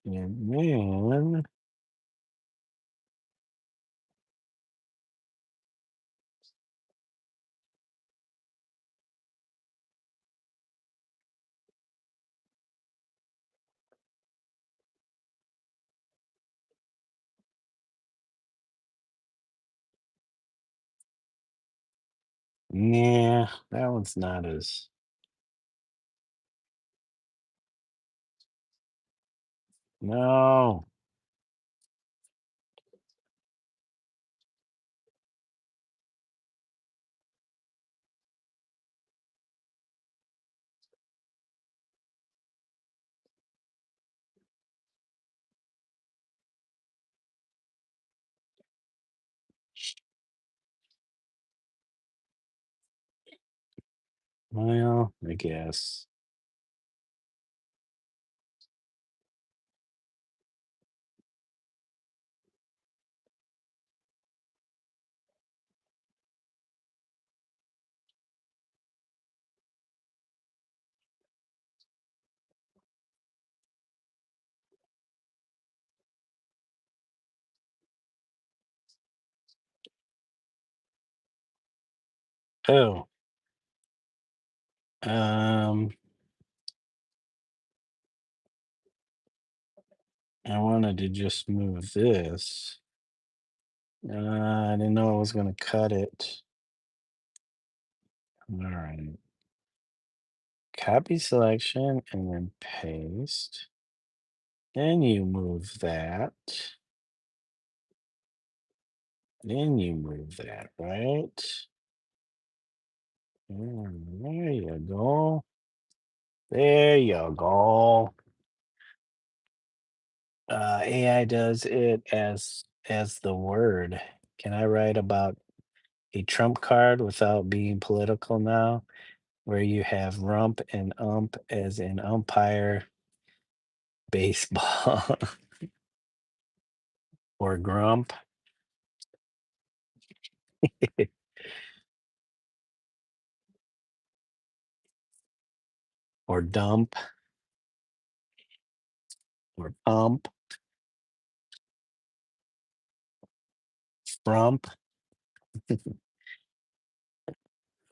And then, yeah, that one's not as. No. Well, I guess. Oh, um, I wanted to just move this. I didn't know I was gonna cut it. All right. Copy selection and then paste. Then you move that. Then you move that, right? There you go. There you go. AI does it as the word. Can I write about a trump card without being political now? Where you have rump and ump as in umpire, baseball, or grump, or dump, or pump, frump.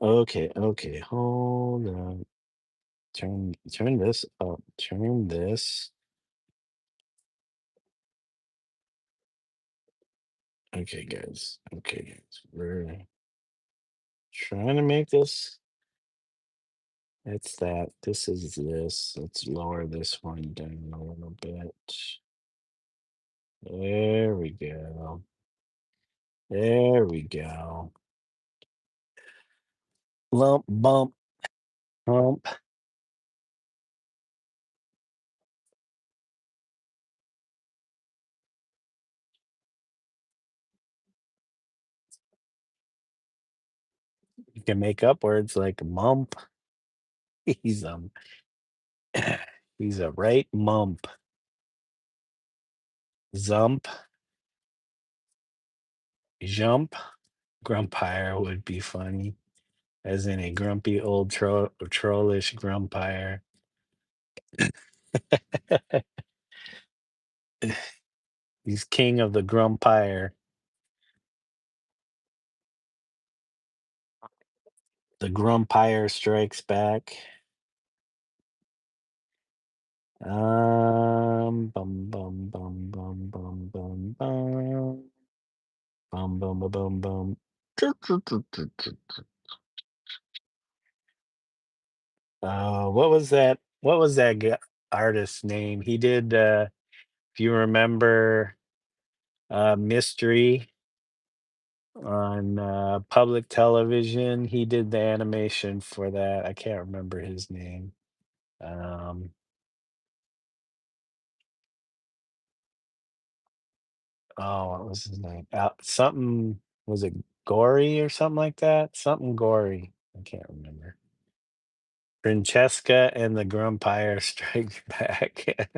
Okay, okay, hold on. Turn this up. Turn this. Okay, guys. Okay, guys. We're trying to make this. It's that. This is this. Let's lower this one down a little bit. There we go. There we go. Lump, bump, hump. You can make up words like mump. He's he's a right mump. Zump, jump. Grumpire would be funny, as in a grumpy old trollish grumpire. He's king of the grumpire. The grumpire strikes back. Bum bum bum bum bum bum bum bum bum bum bum bum. What was that? What was that artist's name? He did. If you remember, Mystery on public television, he did the animation for that. I can't remember his name. Um, oh, what was his name? Something was it Gory or something like that? Something Gory. I can't remember. Francesca and the Grumpire Strike Back.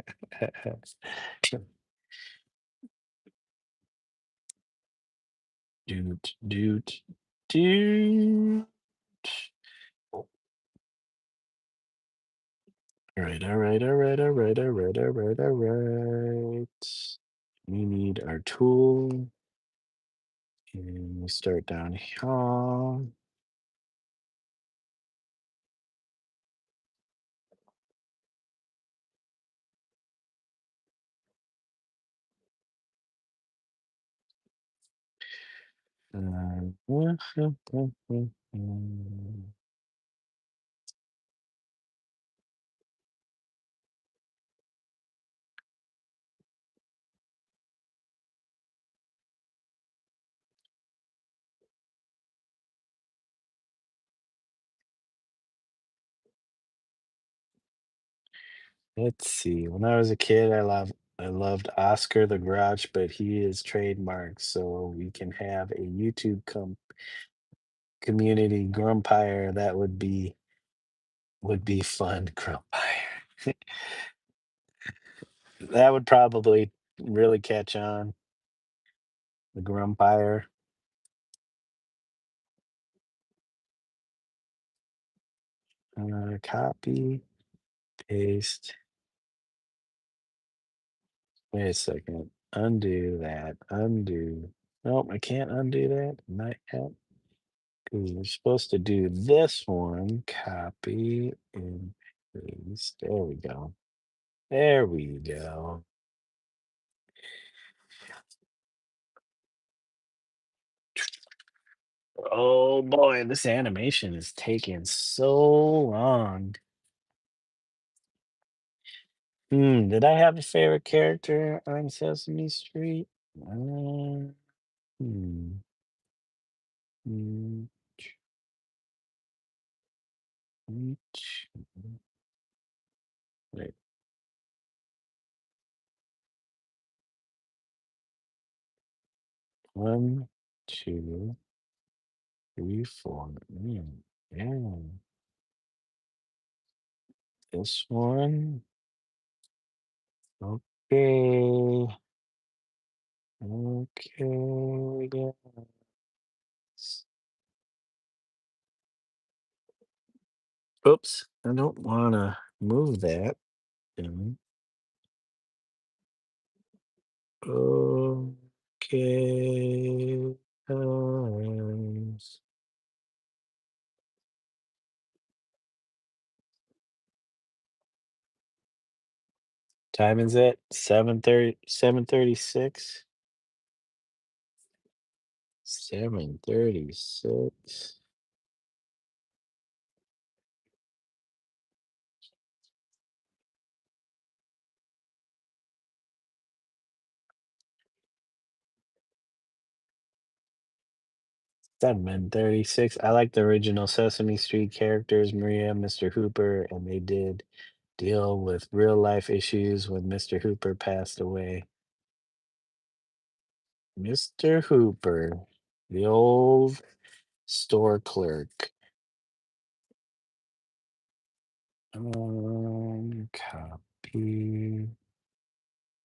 Doot doot doot. All right, all right, all right, all right, all right, all right, all right. We need our tool, and we start down here. Let's see. When I was a kid, I loved Oscar the Grouch, but he is trademarked, so we can have a YouTube community Grumpire. That would be fun, Grumpire. That would probably really catch on, the Grumpire. Copy, paste. Wait a second. Undo that. Undo. Nope, I can't undo that. Not yet. Because we're supposed to do this one. Copy and paste. There we go. There we go. Oh boy, this animation is taking so long. Did I have a favorite character on Sesame Street? Uh, hmm. Hmm. One, two, wait. One, two, three, four. Yeah. This one. Okay. Okay. Yes. Oops. I don't want to move that. Mm, okay. Times. Time is it? 7:30, 7:36? 7:36. 7:36. I like the original Sesame Street characters, Maria, Mr. Hooper, and they did deal with real life issues when Mr. Hooper passed away. Mr. Hooper, the old store clerk. Copy,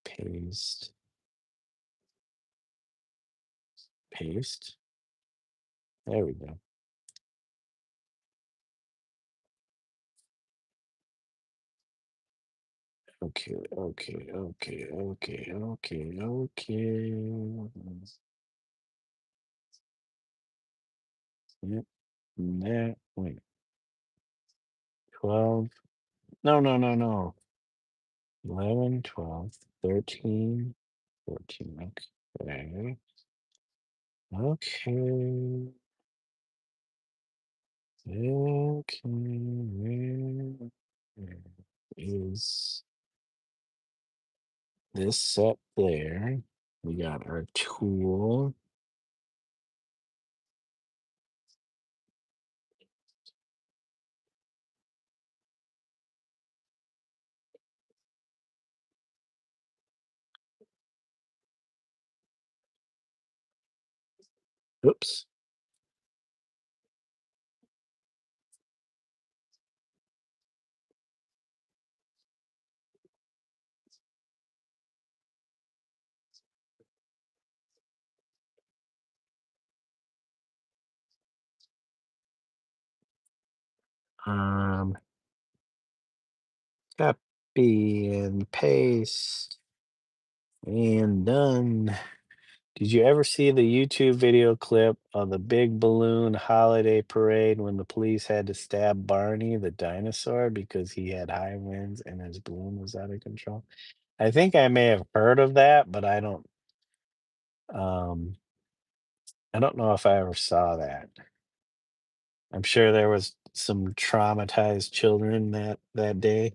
paste, paste. There we go. Okay, okay, okay, okay, okay, okay. Yep. That, wait, 12. No, no, no, no. 11, 12, 13, 14. Okay. Okay. Okay. Where is this set there? We got our tool. Oops. Um, Copy and paste and done. Did you ever see the YouTube video clip of the big balloon holiday parade when the police had to stab Barney the dinosaur because he had high winds and his balloon was out of control? I think I may have heard of that, but um I don't know if I ever saw that. I'm sure there was some traumatized children that day.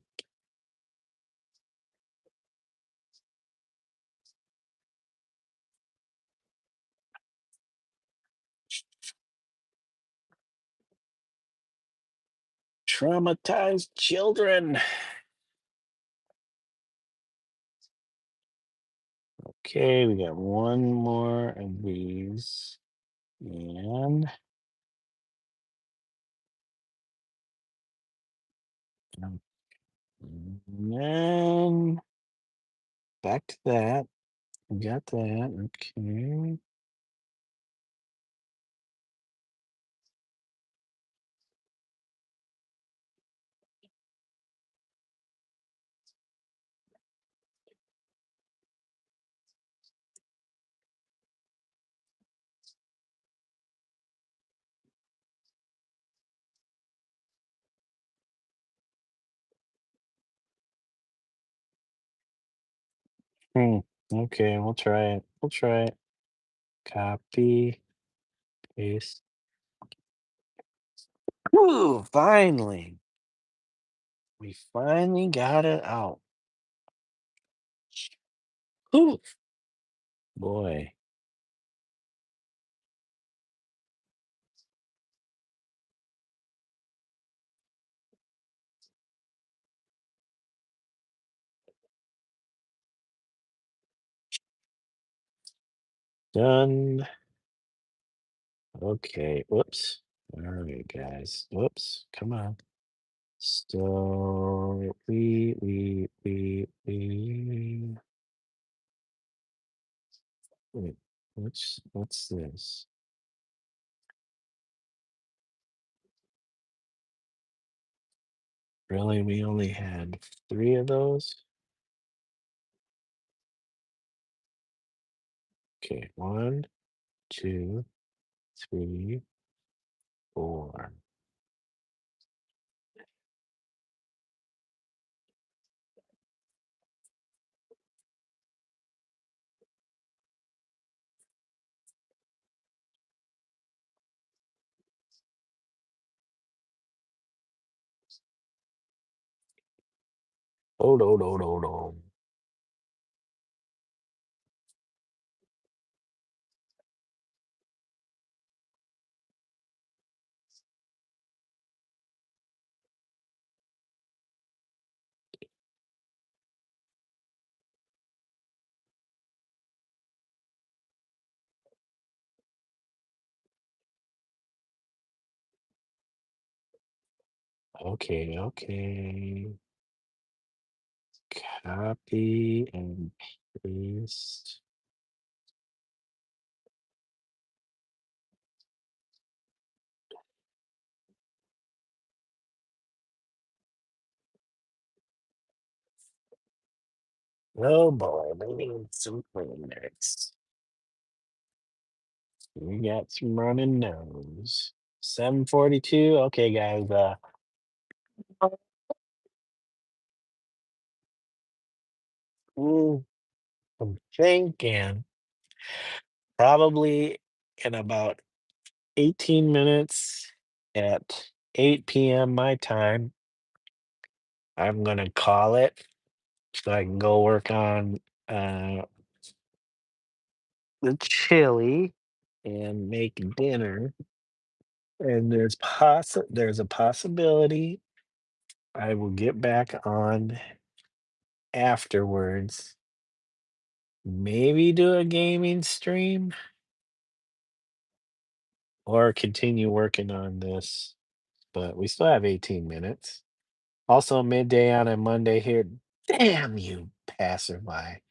Traumatized children. Okay, we got one more of these. And then back to that. We got that. Okay. Hmm. Okay, we'll try it. We'll try it. Copy, paste. Ooh, finally. We finally got it out. Ooh, boy. Done. Okay. Whoops. All right, guys. Whoops. Come on. So we wait. What's this? Really? We only had three of those? Okay. One, two, three, four. Oh, no, no, no, no. Okay, okay. Copy and paste. Oh boy, we need some cleaners. We got some running nose. 7:42. Okay, guys. Ooh, I'm thinking probably in about 18 minutes at 8 p.m. my time, I'm gonna call it so I can go work on uh the chili and make dinner. And there's a possibility I will get back on afterwards. Maybe do a gaming stream or continue working on this. But we still have 18 minutes. Also midday on a Monday here. Damn you, passerby.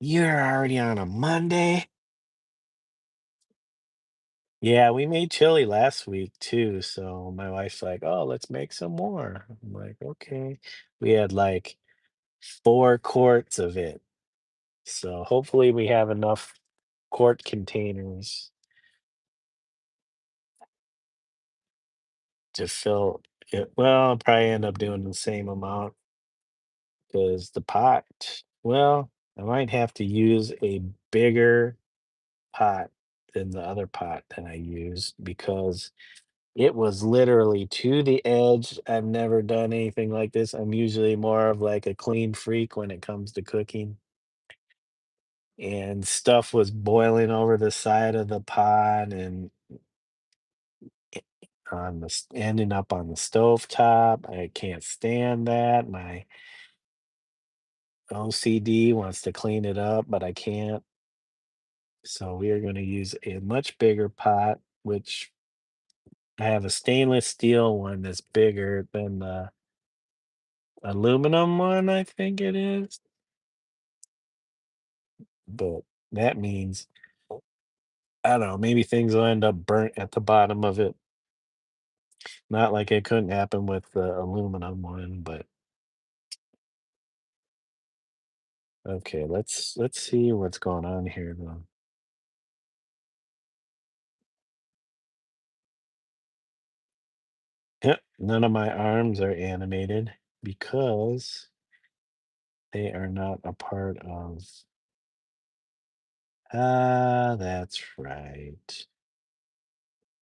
You're already on a Monday? Yeah, we made chili last week too. So my wife's like, oh, let's make some more. I'm like, okay. We had like 4 quarts of it. So hopefully we have enough quart containers to fill it. Well, I'll probably end up doing the same amount because the pot, well, I might have to use a bigger pot than the other pot that I used because it was literally to the edge. I've never done anything like this. I'm usually more of like a clean freak when it comes to cooking. And stuff was boiling over the side of the pot and ending up on the stove top. I can't stand that. My OCD wants to clean it up, but I can't. So we are going to use a much bigger pot, which I have a stainless steel one that's bigger than the aluminum one, I think it is. But that means, I don't know, maybe things will end up burnt at the bottom of it. Not like it couldn't happen with the aluminum one, but okay, let's see what's going on here though. Yep, none of my arms are animated because they are not a part of. Ah, that's right.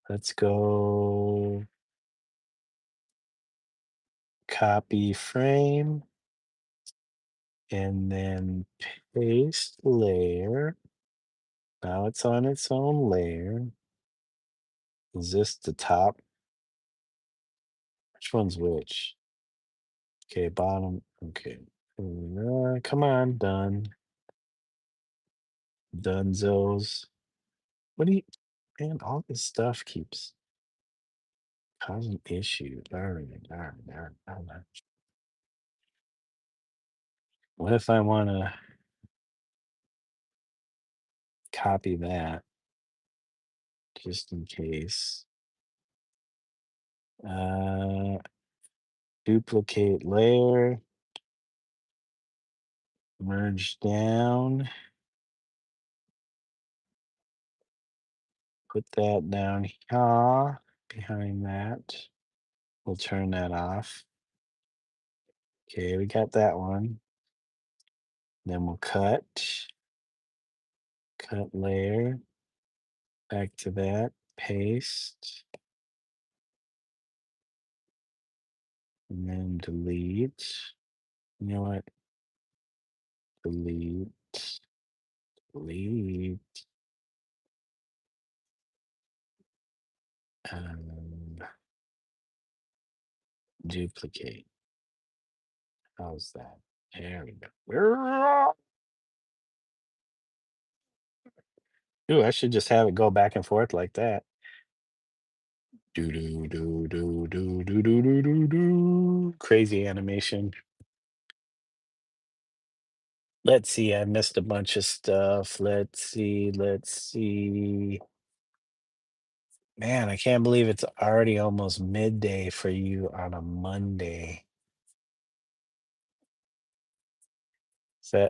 Let's go copy frame and then paste layer. Now it's on its own layer. Is this the top? Which one's which? Okay, bottom. Okay. Come on, done. Dunzos. What do you, man, all this stuff keeps causing issues. Darn. What if I want to copy that just in case? Uh, Duplicate layer, merge down, put that down here behind that. We'll turn that off. Okay, we got that one. Then we'll cut layer, back to that, paste, and then delete. You know what? Delete, delete. Duplicate. How's that? There we go. Ooh, I should just have it go back and forth like that. Do do do do do do do do do do. Crazy animation. Let's see. I missed a bunch of stuff. Let's see. Man, I can't believe it's already almost midday for you on a Monday. So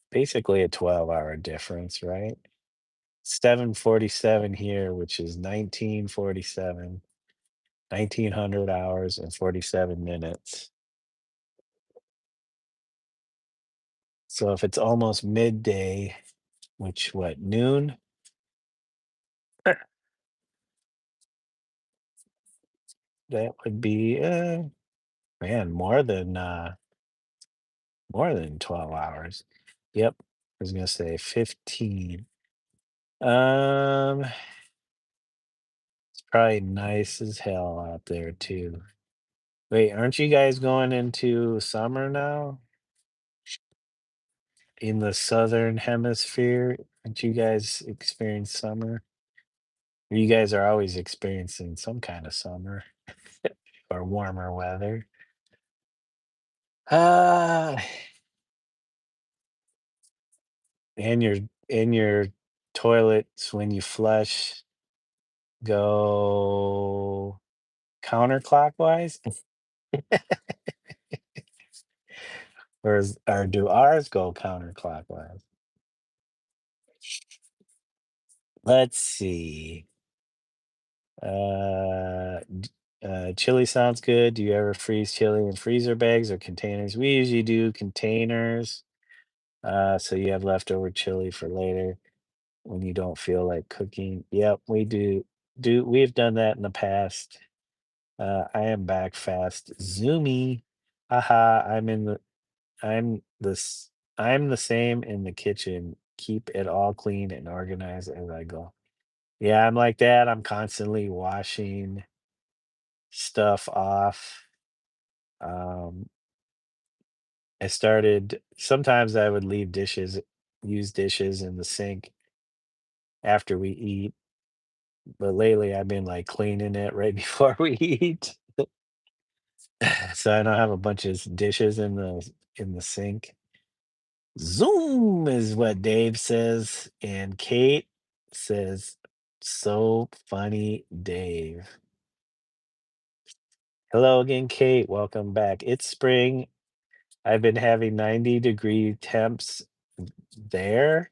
basically a 12-hour difference, right? 7:47 here, which is 1947, 1900 hours and 47 minutes. So if it's almost midday, which what, noon? That would be man, more than 12 hours. Yep. I was gonna say 15. It's probably nice as hell out there too. Wait, aren't you guys going into summer now? In the southern hemisphere? Aren't you guys experience summer? You guys are always experiencing some kind of summer or warmer weather. Uh and your toilets when you flush go counterclockwise? Or do ours go counterclockwise? Let's see. Chili sounds good. Do you ever freeze chili in freezer bags or containers? We usually do containers. So you have leftover chili for later when you don't feel like cooking. Yep, we do. We've done that in the past. I am back fast. Zoomy. Haha, I'm this I'm the same in the kitchen. Keep it all clean and organized as I go. Yeah, I'm like that. I'm constantly washing stuff off. Um, I started sometimes I would use dishes in the sink after we eat, but lately I've been like cleaning it right before we eat. So I don't have a bunch of dishes in the sink. Zoom is what Dave says, and Kate says, "So funny, Dave." Hello again, Kate. Welcome back. It's spring. I've been having 90-degree temps there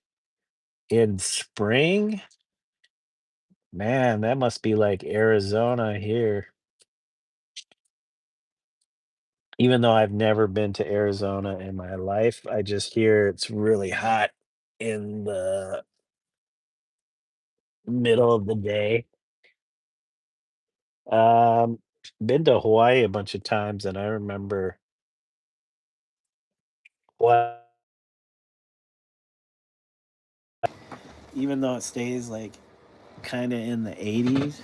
in spring. Man, that must be like Arizona here. Even though I've never been to Arizona in my life, I just hear it's really hot in the middle of the day. Um, Been to Hawaii a bunch of times, and I remember what, even though it stays like kind of in the 80s,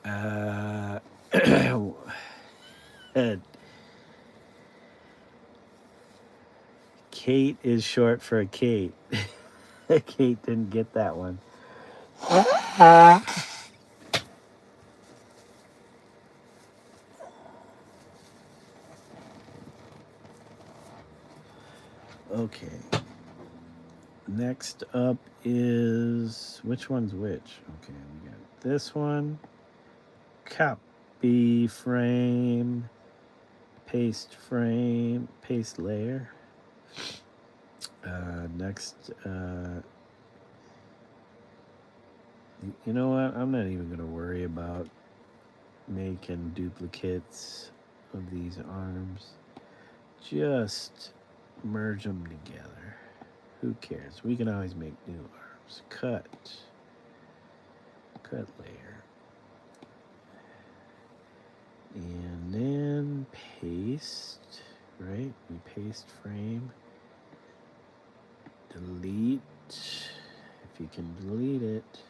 uh, uh, Kate is short for Kate. Kate didn't get that one. Okay. Next up is, which one's which? Okay, we got this one. Copy frame, paste layer. Next, you know what? I'm not even gonna worry about making duplicates of these arms. Just merge them together. Who cares? We can always make new arms. Cut layer. And then paste, right? We paste frame. Delete, if you can delete it.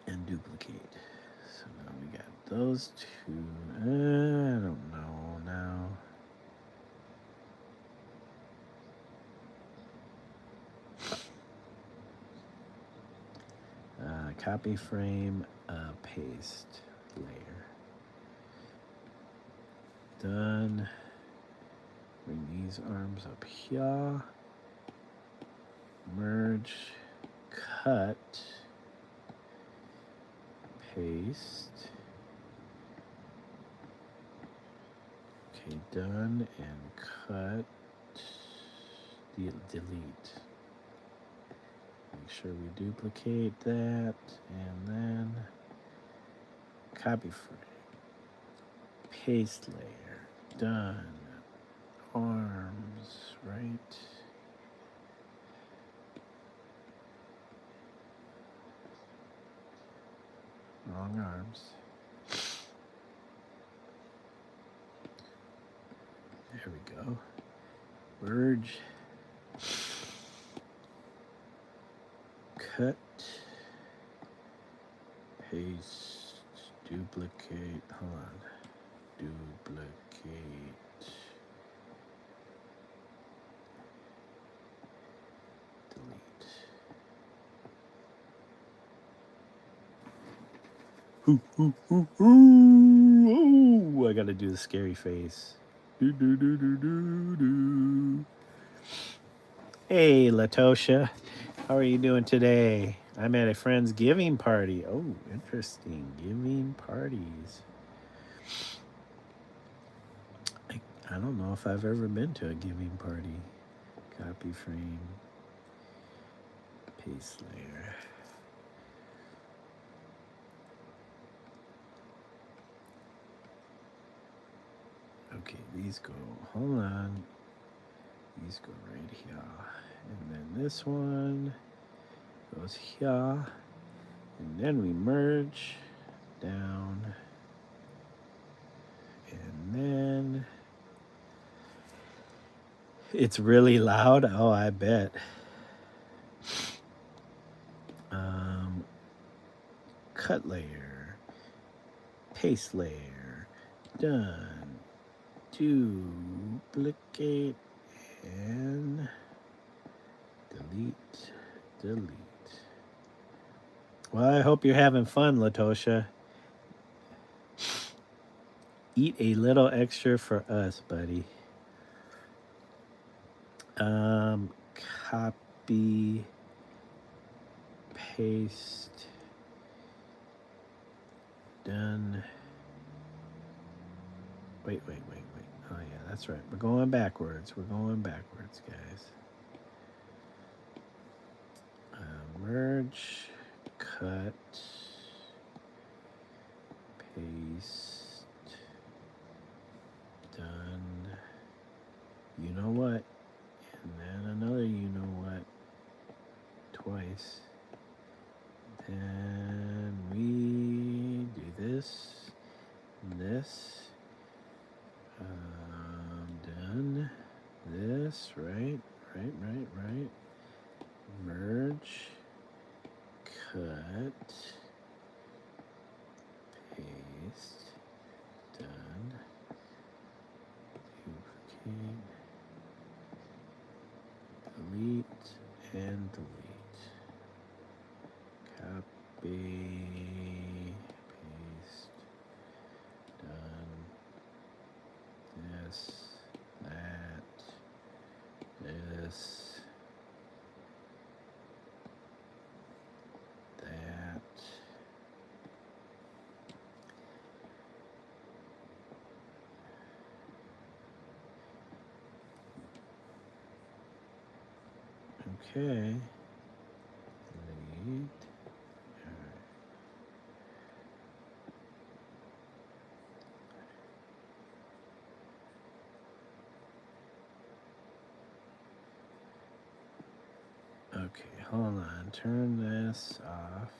And duplicate. So now we got those two. I don't know now. Copy frame, paste layer. Done. Bring these arms up here. Merge, cut, paste. Okay, done, and cut, delete. Make sure we duplicate that, and then copy frame, paste layer, done, arms, right? Wrong arms. There we go. Merge, cut, paste, duplicate, hold on, duplicate, delete. Ooh, I gotta do the scary face. Hey, Latosha. How are you doing today? I'm at a friend's giving party. Oh, interesting. Giving parties. I don't know if I've ever been to a giving party. Copy frame. Paste layer. Okay, these go, hold on. These go right here. And then this one goes here. And then we merge down. And then it's really loud. Oh, I bet. Cut layer, paste layer, done. Duplicate and delete. Well, I hope you're having fun, Latosha. Eat a little extra for us, buddy. Copy, paste, done. Wait. Oh yeah, that's right. We're going backwards, guys. Merge, cut, paste, done. You know what? And then another you know what. Twice. Then we do this and this. Done. This, right. Merge, cut, paste, done, and delete. Copy, paste, done. This, that, this, that. Okay. Delete. Okay, hold on. Turn this off.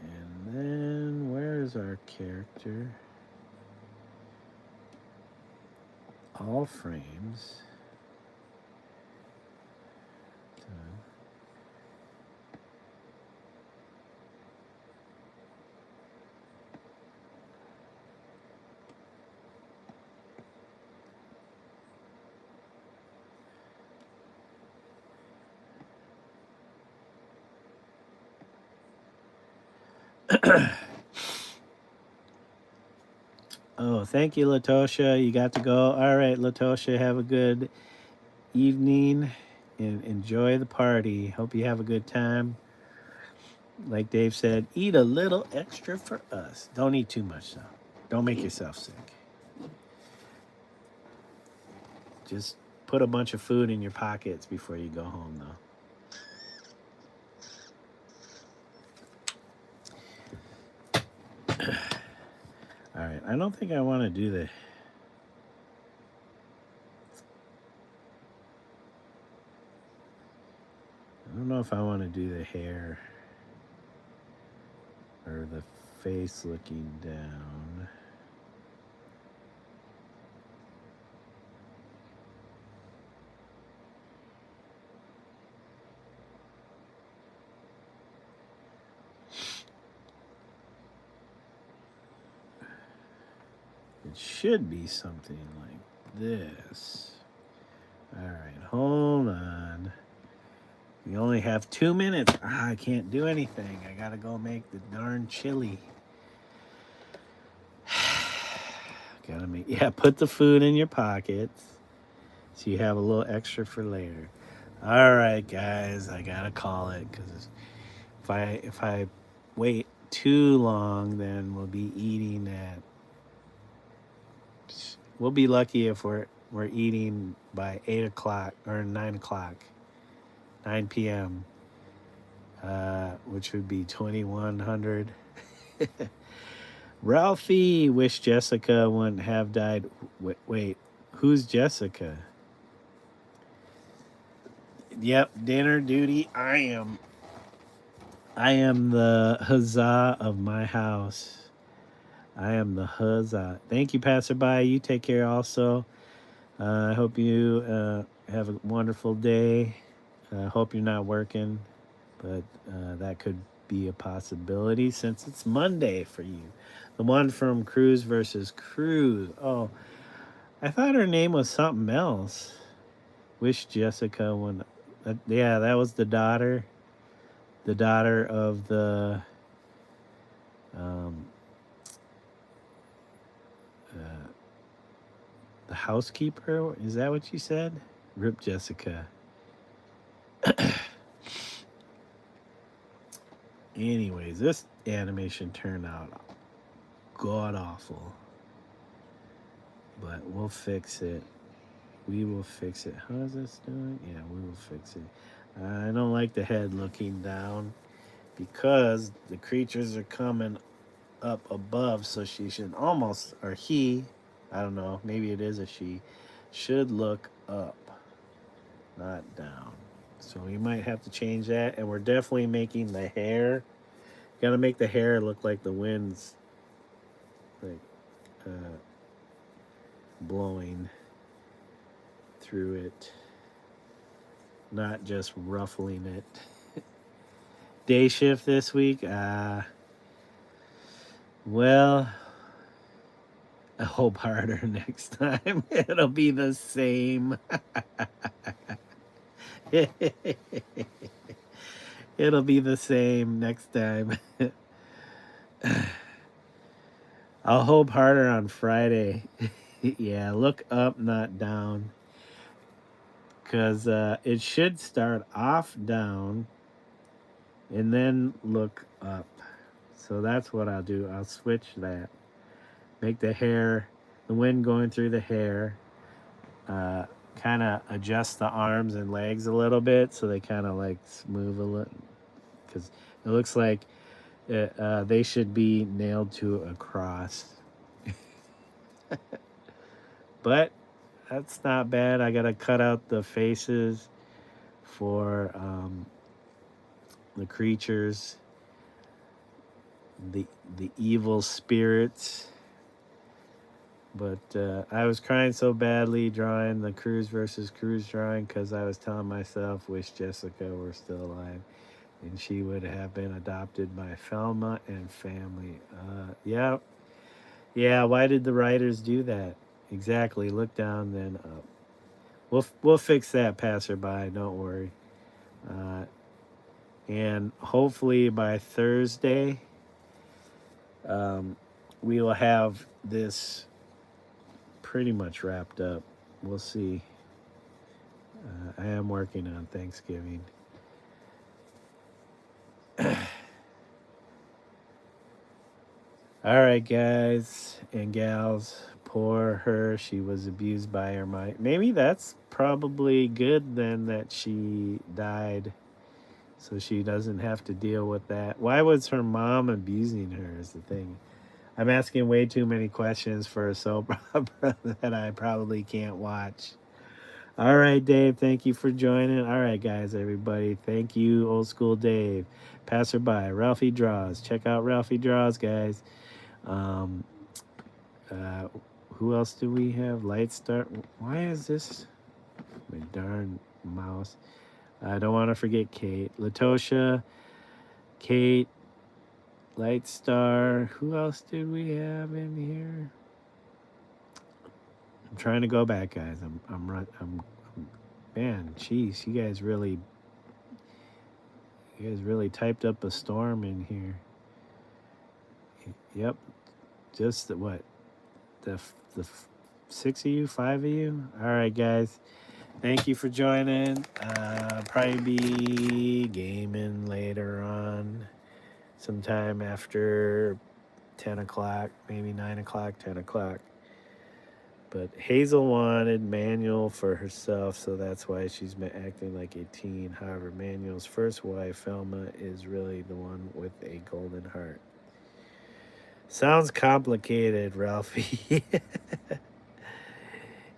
And then where's our character? All frames. Oh, thank you, Latosha. You got to go. All right, Latosha, have a good evening and enjoy the party. Hope you have a good time. Like Dave said, eat a little extra for us. Don't eat too much, though. Don't make yourself sick. Just put a bunch of food in your pockets before you go home, though. All right, I don't think I want to do the... I don't know if I want to do the hair or the face looking down. It should be something like this. All right, hold on. We only have 2 minutes. I can't do anything. I gotta go make the darn chili. Gotta make, yeah, put the food in your pockets so you have a little extra for later. All right, guys, I gotta call it because if I wait too long, then we'll be eating at... We'll be lucky if we're eating by 8 o'clock or 9 o'clock, 9 p.m., which would be 2100. Ralphie, wish Jessica wouldn't have died. Wait, who's Jessica? Yep, dinner duty. I am the huzzah of my house. I am the huzzah. Thank you, passerby. You take care also. I hope you have a wonderful day. I hope you're not working, but that could be a possibility since it's Monday for you. The one from Cruz versus Cruz. Oh, I thought her name was something else. Wish Jessica when... yeah, that was the daughter. The daughter of the... the housekeeper. Is that what you said? Rip Jessica. Anyways, this animation turned out god awful. But we'll fix it. We will fix it. How is this doing? Yeah, we will fix it. I don't like the head looking down because the creatures are coming up above, so she should almost, or he, I don't know, maybe it is a she, should look up, not down. So we might have to change that, and we're definitely making the hair. Gotta make the hair look like the wind's like blowing through it, not just ruffling it. Day shift this week. Well, I hope harder next time. It'll be the same. It'll be the same next time. I'll hope harder on Friday. Yeah, look up, not down. Because it should start off down and then look up. So that's what I'll do. I'll switch that. Make the hair, the wind going through the hair, uh, kind of adjust the arms and legs a little bit so they kind of like move a little. Because it looks like they should be nailed to a cross. But that's not bad. I got to cut out the faces for the creatures, the the evil spirits. But I was crying so badly drawing the Cruz versus Cruz drawing because I was telling myself, wish Jessica were still alive and she would have been adopted by Felma and family. Yeah, yeah. Why did the writers do that? Exactly. Look down, then up. We'll fix that, passerby. Don't worry. Uh, and hopefully by Thursday, um, we will have this pretty much wrapped up. We'll see. I am working on Thanksgiving. All right, guys and gals. Poor her. She was abused by her mom. Maybe that's probably good then that she died so she doesn't have to deal with that. Why was her mom abusing her is the thing. I'm asking way too many questions for a soap opera that I probably can't watch. All right, Dave, thank you for joining. All right, guys, everybody, thank you, Old School Dave. Passerby, Ralphie Draws. Check out Ralphie Draws, guys. Um, uh, who else do we have? Lightstar. Why is this? My darn mouse. I don't want to forget Kate. Latosha, Kate, Lightstar. Who else did we have in here? I'm trying to go back, guys. I'm man, jeez, you guys really typed up a storm in here. Yep, just the 6 of you, 5 of you. All right, guys. Thank you for joining. Probably be gaming later on, sometime after 10 o'clock, maybe 9 o'clock, 10 o'clock. But Hazel wanted Manuel for herself, so that's why she's been acting like a teen. However, Manuel's first wife, Felma, is really the one with a golden heart. Sounds complicated, Ralphie.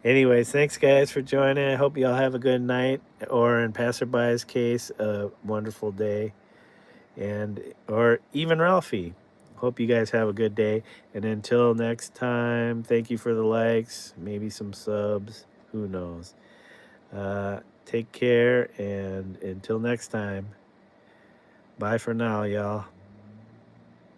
Anyways, thanks guys for joining. I hope you all have a good night, or in Passerby's case, a wonderful day, and or even Ralphie. Hope you guys have a good day. And until next time, thank you for the likes, maybe some subs. Who knows? Take care, and until next time, bye for now, y'all.